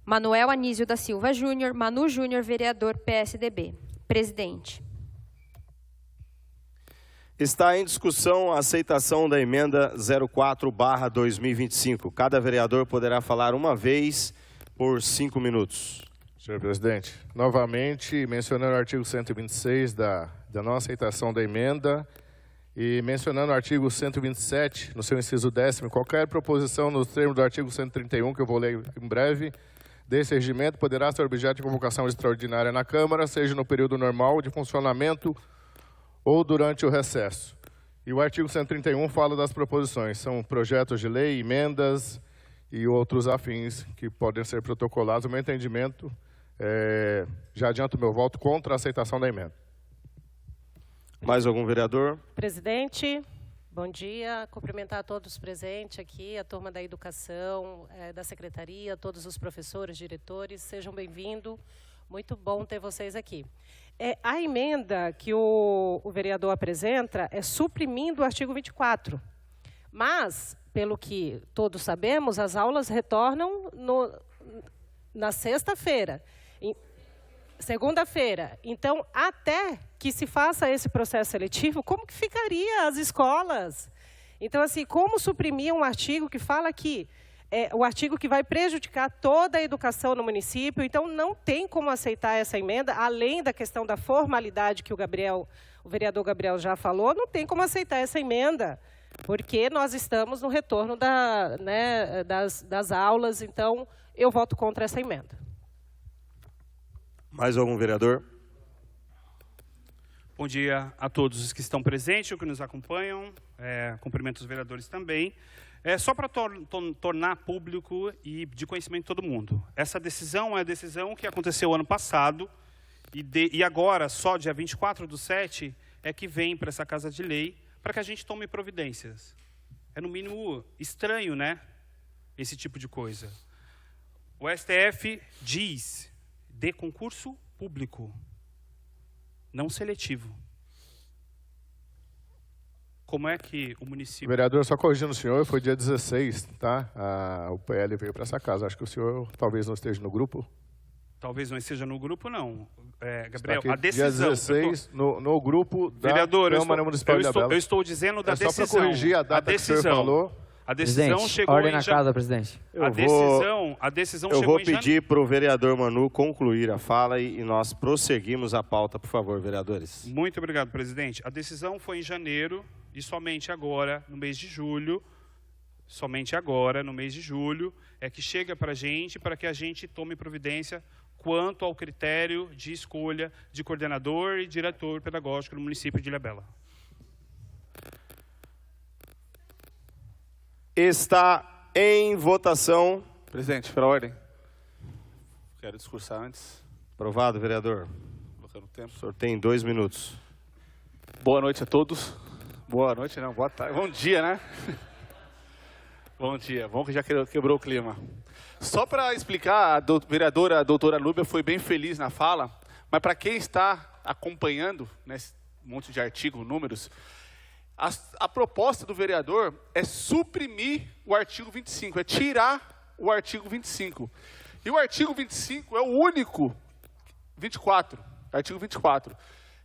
Manuel Anísio da Silva Júnior, Manu Júnior, vereador PSDB. Presidente. Está em discussão a aceitação da emenda 04/2025. Cada vereador poderá falar uma vez por 5 minutos. Senhor presidente, novamente mencionando o artigo 126 da não aceitação da emenda e mencionando o artigo 127, no seu inciso 10º, qualquer proposição nos termos do artigo 131, que eu vou ler em breve, desse regimento poderá ser objeto de convocação extraordinária na Câmara, seja no período normal de funcionamento ou durante o recesso. E o artigo 131 fala das proposições, são projetos de lei, emendas e outros afins que podem ser protocolados. O meu entendimento, já adianto o meu voto contra a aceitação da emenda. Mais algum vereador? Presidente, bom dia. Cumprimentar a todos presentes aqui, a turma da educação, da secretaria, todos os professores, diretores, sejam bem-vindos. Muito bom ter vocês aqui. A emenda que o vereador apresenta é suprimindo o artigo 24. Mas, pelo que todos sabemos, as aulas retornam na sexta-feira, segunda-feira. Então, até que se faça esse processo seletivo, como que ficaria as escolas? Então, assim, como suprimir um artigo que fala que o artigo que vai prejudicar toda a educação no município? Então, não tem como aceitar essa emenda, além da questão da formalidade que o vereador Gabriel já falou, não tem como aceitar essa emenda, porque nós estamos no retorno das aulas, então eu voto contra essa emenda. Mais algum vereador? Bom dia a todos os que estão presentes, os que nos acompanham, cumprimento os vereadores também. Só para tornar público e de conhecimento de todo mundo. Essa decisão é a decisão que aconteceu ano passado e agora, só dia 24/7, é que vem para essa Casa de Lei para que a gente tome providências. É, no mínimo, estranho, né? Esse tipo de coisa. O STF diz de concurso público, não seletivo. como é que o município... Vereador, só corrigindo o senhor, foi dia 16, tá? O PL veio para essa casa. Acho que o senhor talvez não esteja no grupo. Talvez não esteja no grupo, não. Gabriel, Está a aqui, decisão... dia 16, no grupo da Vereador, Câmara Municipal de Ilhabela. eu estou dizendo da decisão. Só para corrigir a data que o senhor falou. A decisão Presidente, chegou ordem em na casa, presidente. A decisão Eu chegou vou em janeiro. pedir para o vereador Manu concluir a fala e nós prosseguimos a pauta, por favor, vereadores. Muito obrigado, presidente. A decisão foi em janeiro e somente agora, no mês de julho, é que chega para que a gente tome providência quanto ao critério de escolha de coordenador e diretor pedagógico no município de Ilhabela. Está em votação. Presidente, pela ordem. Quero discursar antes. Aprovado, vereador. Colocando o tempo. O senhor tem 2 minutos. Boa noite a todos. Boa noite, não. Boa tarde. Bom dia, né? Bom dia. Bom que já quebrou o clima. Só para explicar, a vereadora, a doutora Lúbia, foi bem feliz na fala, mas para quem está acompanhando, nesse monte de artigo, números, a proposta do vereador é suprimir o artigo 25, é tirar o artigo 25. E o artigo 25 é o único, 24, artigo 24.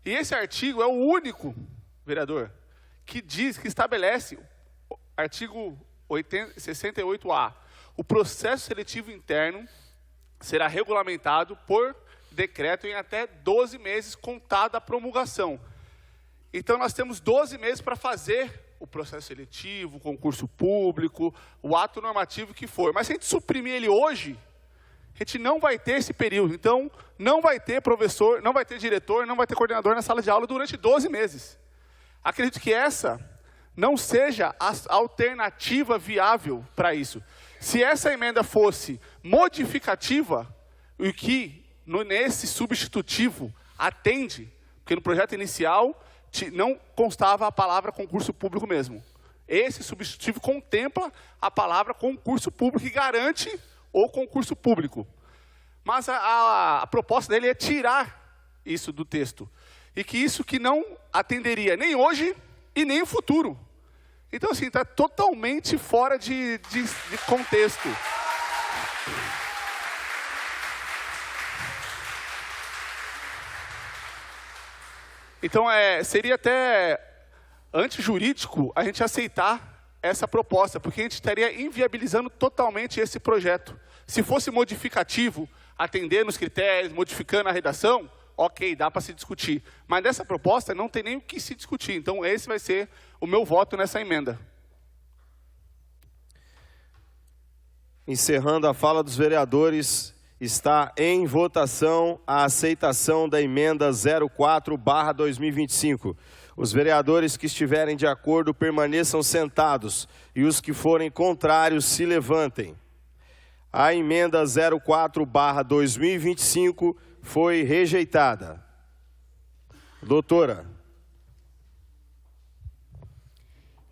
E esse artigo é o único, vereador, que estabelece, artigo 68A, o processo seletivo interno será regulamentado por decreto em até 12 meses contado a promulgação. Então, nós temos 12 meses para fazer o processo seletivo, o concurso público, o ato normativo que for. Mas se a gente suprimir ele hoje, a gente não vai ter esse período. Então, não vai ter professor, não vai ter diretor, não vai ter coordenador na sala de aula durante 12 meses. Acredito que essa não seja a alternativa viável para isso. Se essa emenda fosse modificativa, o que nesse substitutivo atende, porque no projeto inicial não constava a palavra concurso público mesmo. Esse substitutivo contempla a palavra concurso público e garante o concurso público. Mas a proposta dele é tirar isso do texto. E que isso que não atenderia nem hoje e nem o futuro. Então, assim, está totalmente fora de contexto. Então, seria até antijurídico a gente aceitar essa proposta, porque a gente estaria inviabilizando totalmente esse projeto. Se fosse modificativo, atendendo os critérios, modificando a redação, ok, dá para se discutir. Mas nessa proposta não tem nem o que se discutir. Então, esse vai ser o meu voto nessa emenda. Encerrando a fala dos vereadores, está em votação a aceitação da emenda 04/2025. Os vereadores que estiverem de acordo permaneçam sentados e os que forem contrários se levantem. A emenda 04/2025 foi rejeitada. Doutora.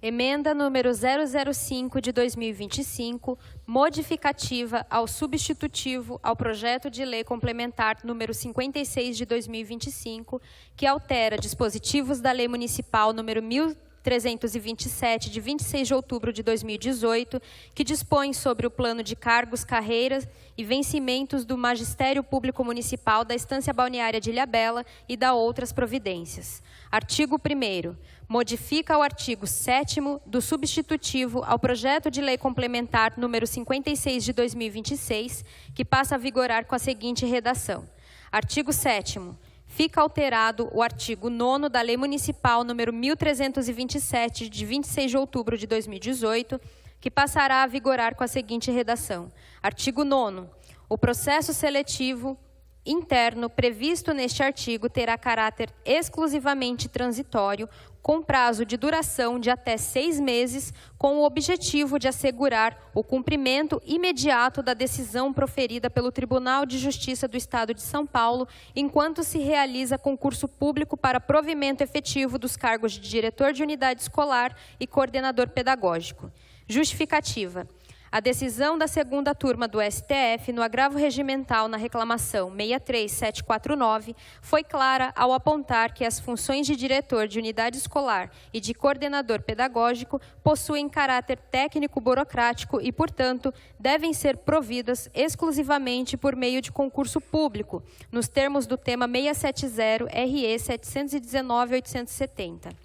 Emenda número 005 de 2025, modificativa ao substitutivo ao projeto de lei complementar número 56 de 2025, que altera dispositivos da Lei Municipal número 1327 de 26 de outubro de 2018, que dispõe sobre o plano de cargos, carreiras e vencimentos do Magistério Público Municipal da Estância Balneária de Ilhabela e da outras providências. Artigo 1º. Modifica o artigo 7º do substitutivo ao projeto de lei complementar número 56 de 2026, que passa a vigorar com a seguinte redação. Artigo 7º. Fica alterado o artigo 9º da Lei Municipal número 1327 de 26 de outubro de 2018, que passará a vigorar com a seguinte redação. Artigo 9º. O processo seletivo interno previsto neste artigo terá caráter exclusivamente transitório, com prazo de duração de até 6 meses, com o objetivo de assegurar o cumprimento imediato da decisão proferida pelo Tribunal de Justiça do Estado de São Paulo, enquanto se realiza concurso público para provimento efetivo dos cargos de diretor de unidade escolar e coordenador pedagógico. Justificativa. A decisão da segunda turma do STF, no agravo regimental na reclamação 63749, foi clara ao apontar que as funções de diretor de unidade escolar e de coordenador pedagógico possuem caráter técnico-burocrático e, portanto, devem ser providas exclusivamente por meio de concurso público, nos termos do tema 670 RE 719-870.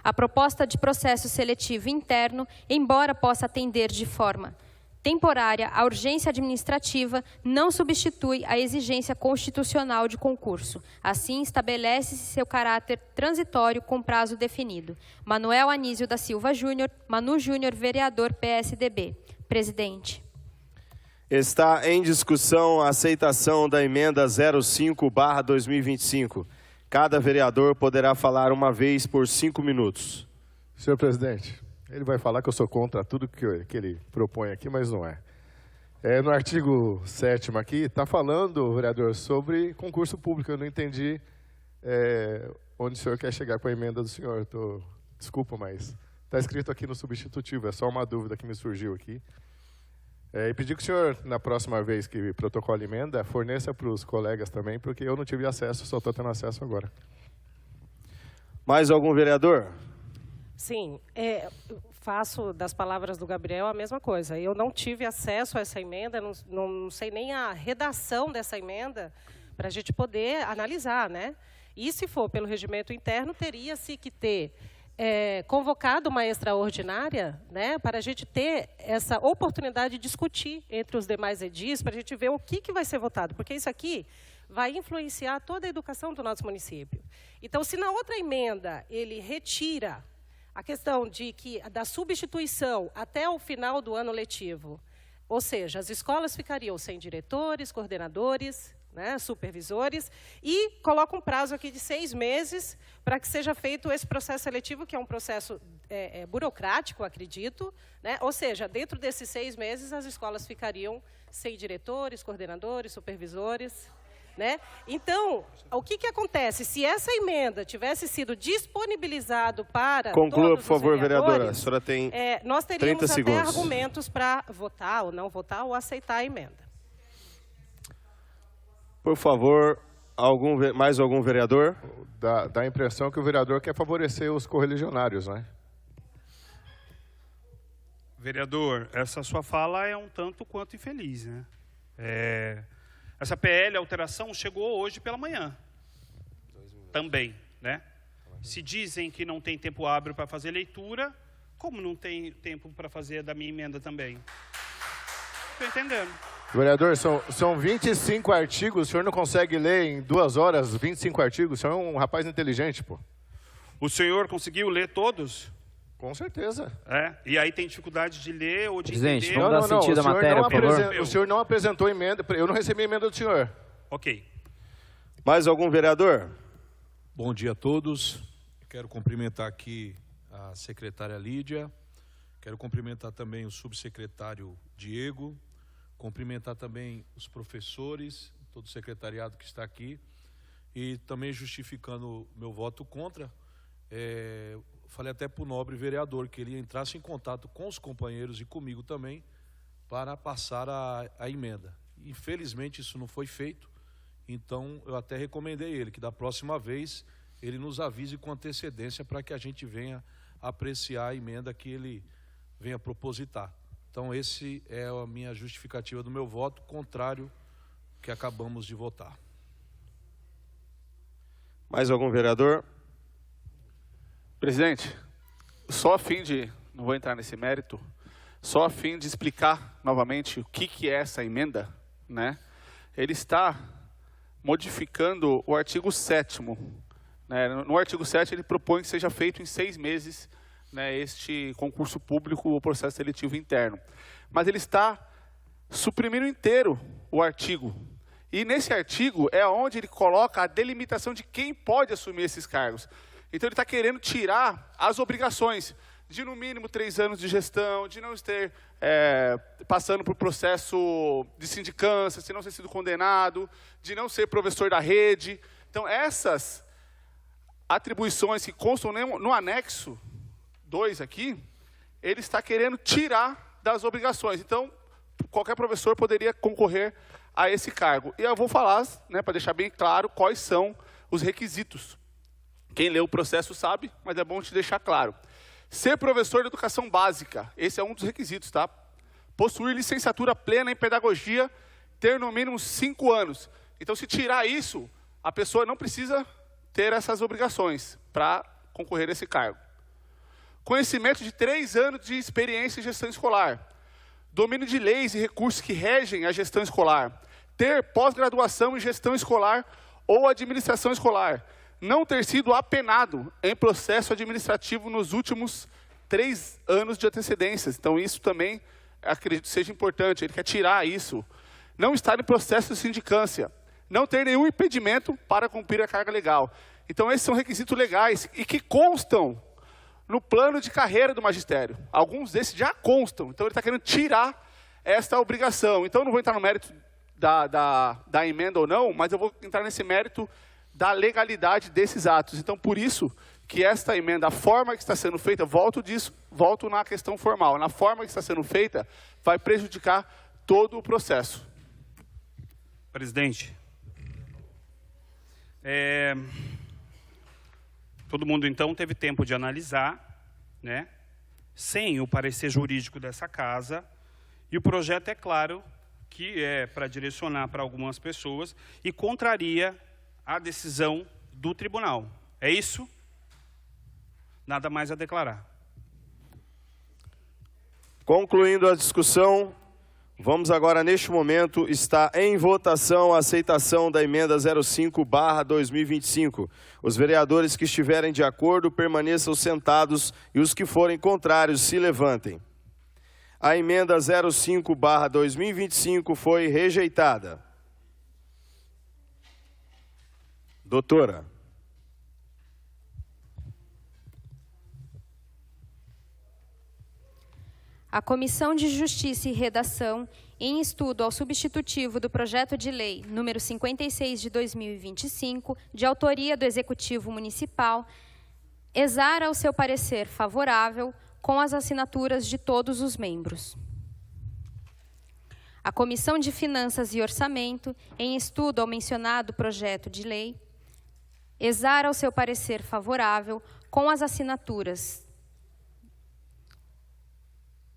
A proposta de processo seletivo interno, embora possa atender de forma temporária a urgência administrativa, não substitui a exigência constitucional de concurso. Assim, estabelece-se seu caráter transitório com prazo definido. Manuel Anísio da Silva Júnior, Manu Júnior, vereador PSDB. Presidente. Está em discussão a aceitação da emenda 05/2025. Cada vereador poderá falar uma vez por 5 minutos. Senhor presidente, ele vai falar que eu sou contra tudo que ele propõe aqui, mas não é. No artigo 7º aqui, está falando, vereador, sobre concurso público. Eu não entendi onde o senhor quer chegar com a emenda do senhor. Desculpa, mas está escrito aqui no substitutivo, é só uma dúvida que me surgiu aqui. E pedir que o senhor, na próxima vez que protocole emenda, forneça para os colegas também, porque eu não tive acesso, só estou tendo acesso agora. Mais algum vereador? Sim, faço das palavras do Gabriel a mesma coisa. Eu não tive acesso a essa emenda, não sei nem a redação dessa emenda para a gente poder analisar, né? E se for pelo regimento interno, teria-se que ter convocado uma extraordinária, né, para a gente ter essa oportunidade de discutir entre os demais edis, para a gente ver o que vai ser votado, porque isso aqui vai influenciar toda a educação do nosso município. Então, se na outra emenda ele retira a questão da substituição até o final do ano letivo, ou seja, as escolas ficariam sem diretores, coordenadores, né, supervisores, e coloca um prazo aqui de 6 meses para que seja feito esse processo seletivo, que é um processo burocrático, acredito, né? Ou seja, dentro desses 6 meses as escolas ficariam sem diretores, coordenadores, supervisores, né? Então, o que acontece? Se essa emenda tivesse sido disponibilizado para conclua, todos por favor, os vereadores, vereadora. A senhora tem nós teríamos 30 segundos. até argumentos para votar ou não votar ou aceitar a emenda. Por favor, mais algum vereador? Dá a impressão que o vereador quer favorecer os correligionários, né? Vereador, essa sua fala é um tanto quanto infeliz, né? Essa PL, alteração, chegou hoje pela manhã. Também, né? Se dizem que não tem tempo hábil para fazer leitura, como não tem tempo para fazer da minha emenda também? Estou entendendo. Vereador, são 25 artigos, o senhor não consegue ler em 2 horas 25 artigos? O senhor é um rapaz inteligente, pô. O senhor conseguiu ler todos? Com certeza. E aí tem dificuldade de ler ou de Presidente, entender? vamos dar sentido à matéria, por favor. O senhor não apresentou emenda, eu não recebi a emenda do senhor. Ok. Mais algum vereador? Bom dia a todos. Quero cumprimentar aqui a secretária Lídia, quero cumprimentar também o subsecretário Diego, cumprimentar também os professores, todo o secretariado que está aqui, e também justificando meu voto contra, falei até para o nobre vereador que ele entrasse em contato com os companheiros e comigo também para passar a emenda. Infelizmente isso não foi feito, então eu até recomendei ele que da próxima vez ele nos avise com antecedência para que a gente venha apreciar a emenda que ele venha propositar. Então, esse é a minha justificativa do meu voto, contrário ao que acabamos de votar. Mais algum vereador? Presidente, só a fim de, não vou entrar nesse mérito, só a fim de explicar novamente o que é essa emenda, né? Ele está modificando o artigo 7º. Né? No artigo 7º, ele propõe que seja feito em 6 meses, né, este concurso público ou processo seletivo interno. Mas ele está suprimindo inteiro o artigo. E nesse artigo é onde ele coloca a delimitação de quem pode assumir esses cargos. Então ele está querendo tirar as obrigações de no mínimo 3 anos de gestão, de não ter passando por processo de sindicância, de não ter sido condenado, de não ser professor da rede. Então essas atribuições que constam no anexo 2 aqui, ele está querendo tirar das obrigações. Então, qualquer professor poderia concorrer a esse cargo. E eu vou falar, né, para deixar bem claro, quais são os requisitos. Quem lê o processo sabe, mas é bom te deixar claro. Ser professor de educação básica, esse é um dos requisitos, tá? Possuir licenciatura plena em pedagogia, ter no mínimo 5 anos. Então, se tirar isso, a pessoa não precisa ter essas obrigações para concorrer a esse cargo. Conhecimento de 3 anos de experiência em gestão escolar. Domínio de leis e recursos que regem a gestão escolar. Ter pós-graduação em gestão escolar ou administração escolar. Não ter sido apenado em processo administrativo nos últimos 3 anos de antecedências. Então, isso também, acredito, seja importante. Ele quer tirar isso. Não estar em processo de sindicância. Não ter nenhum impedimento para cumprir a carga legal. Então, esses são requisitos legais e que constam no plano de carreira do magistério. Alguns desses já constam. Então, ele está querendo tirar esta obrigação. Então, não vou entrar no mérito da emenda ou não, mas eu vou entrar nesse mérito da legalidade desses atos. Então, por isso que esta emenda, a forma que está sendo feita, volto na questão formal, na forma que está sendo feita, vai prejudicar todo o processo. Presidente, todo mundo, então, teve tempo de analisar, né, sem o parecer jurídico dessa casa, e o projeto é claro que é para direcionar para algumas pessoas e contraria a decisão do tribunal. É isso? Nada mais a declarar. Concluindo a discussão, vamos agora, neste momento, está em votação a aceitação da emenda 05/2025. Os vereadores que estiverem de acordo permaneçam sentados e os que forem contrários se levantem. A emenda 05/2025 foi rejeitada. Doutora. A Comissão de Justiça e Redação, em estudo ao substitutivo do projeto de lei número 56 de 2025, de autoria do Executivo Municipal, exara o seu parecer favorável com as assinaturas de todos os membros. A Comissão de Finanças e Orçamento, em estudo ao mencionado projeto de lei, exara o seu parecer favorável com as assinaturas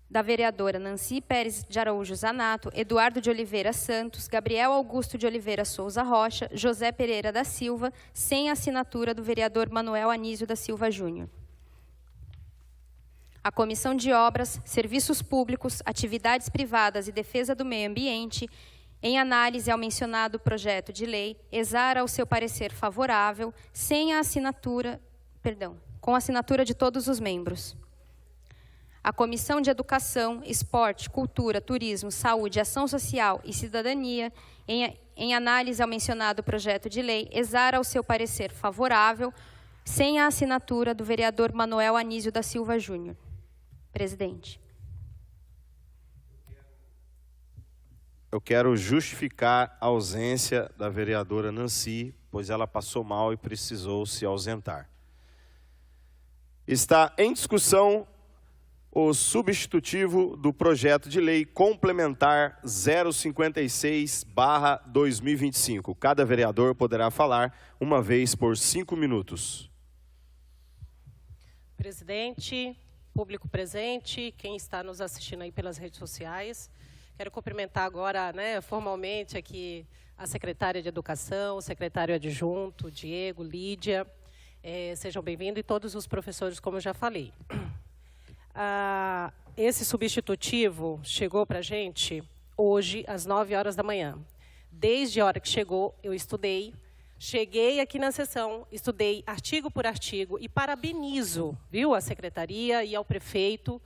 da vereadora Nancy Pérez de Araújo Zanato, Eduardo de Oliveira Santos, Gabriel Augusto de Oliveira Souza Rocha, José Pereira da Silva, sem a assinatura do vereador Manuel Anísio da Silva Júnior. A Comissão de Obras, Serviços Públicos, Atividades Privadas e Defesa do Meio Ambiente, em análise ao mencionado projeto de lei, exara o seu parecer favorável, sem a assinatura, com a assinatura de todos os membros. A Comissão de Educação, Esporte, Cultura, Turismo, Saúde, Ação Social e Cidadania, em análise ao mencionado projeto de lei, exara o seu parecer favorável, sem a assinatura do vereador Manuel Anísio da Silva Júnior. Presidente. Eu quero justificar a ausência da vereadora Nancy, pois ela passou mal e precisou se ausentar. Está em discussão o substitutivo do projeto de lei complementar 056/2025. Cada vereador poderá falar uma vez por 5 minutos. Presidente, público presente, quem está nos assistindo aí pelas redes sociais. Quero cumprimentar agora, formalmente aqui a secretária de Educação, o secretário adjunto, Diego, Lídia. Sejam bem-vindos e todos os professores, como eu já falei. Esse substitutivo chegou para a gente hoje, às 9 horas da manhã. Desde a hora que chegou, eu estudei. Cheguei aqui na sessão, estudei artigo por artigo e parabenizo, viu, a secretaria e ao prefeito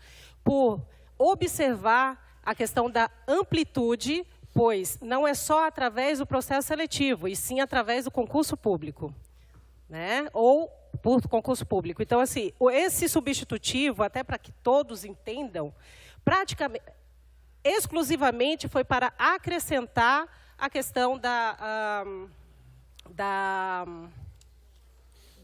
por observar a questão da amplitude, pois não é só através do processo seletivo, e sim através do concurso público, né? Ou por concurso público. Então, assim, esse substitutivo, até para que todos entendam, praticamente, exclusivamente foi para acrescentar a questão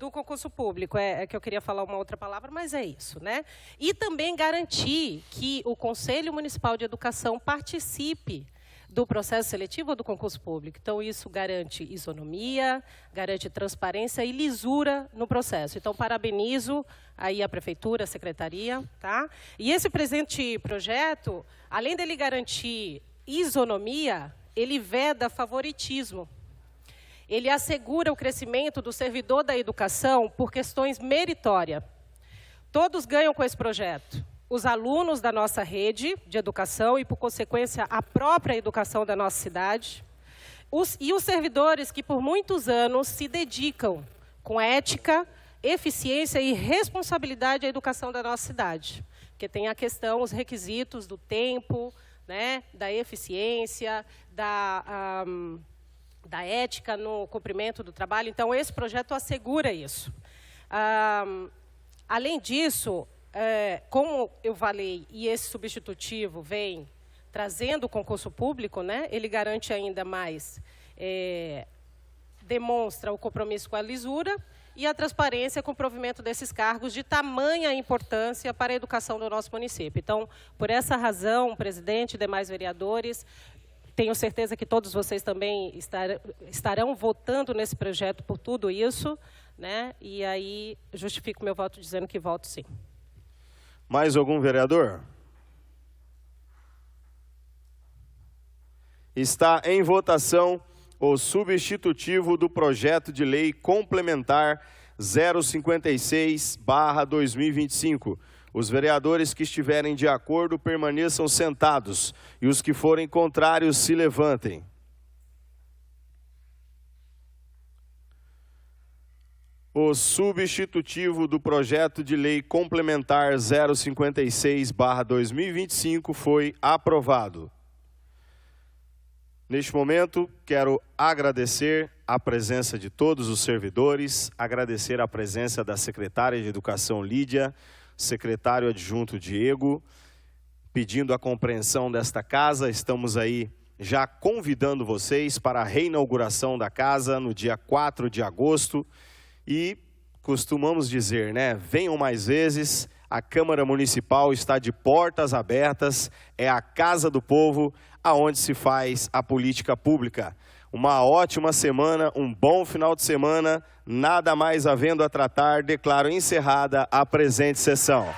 do concurso público. É que eu queria falar uma outra palavra, mas é isso, né? E também garantir que o Conselho Municipal de Educação participe do processo seletivo ou do concurso público. Então, isso garante isonomia, garante transparência e lisura no processo. Então, parabenizo aí a Prefeitura, a Secretaria, tá? E esse presente projeto, além dele garantir isonomia, ele veda favoritismo. Ele assegura o crescimento do servidor da educação por questões meritórias. Todos ganham com esse projeto. Os alunos da nossa rede de educação e, por consequência, a própria educação da nossa cidade. E os servidores que, por muitos anos, se dedicam com ética, eficiência e responsabilidade à educação da nossa cidade. Porque tem a questão, os requisitos do tempo, né, da eficiência, da ética no cumprimento do trabalho. Então, esse projeto assegura isso. Além disso, como eu falei, e esse substitutivo vem trazendo o concurso público, né, ele garante ainda mais, demonstra o compromisso com a lisura e a transparência com o provimento desses cargos de tamanha importância para a educação do nosso município. Então, por essa razão, presidente e demais vereadores, tenho certeza que todos vocês também estarão votando nesse projeto por tudo isso, né? E aí justifico meu voto dizendo que voto sim. Mais algum vereador? Está em votação o substitutivo do projeto de lei complementar 056/2025. Os vereadores que estiverem de acordo permaneçam sentados e os que forem contrários se levantem. O substitutivo do projeto de lei complementar 056/2025 foi aprovado. Neste momento, quero agradecer a presença de todos os servidores, agradecer a presença da secretária de Educação, Lídia, secretário adjunto, Diego, pedindo a compreensão desta casa. Estamos aí já convidando vocês para a reinauguração da casa no dia 4 de agosto. E costumamos dizer, né, venham mais vezes, a Câmara Municipal está de portas abertas, é a casa do povo, aonde se faz a política pública. Uma ótima semana, um bom final de semana, nada mais havendo a tratar, declaro encerrada a presente sessão.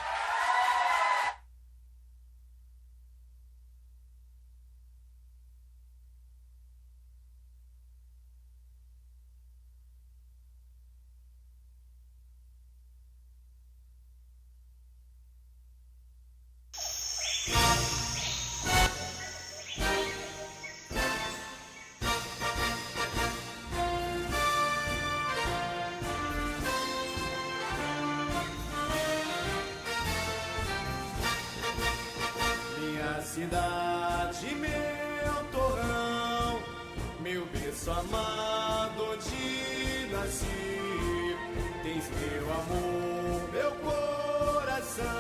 Cidade, meu torrão, meu berço amado onde nasci.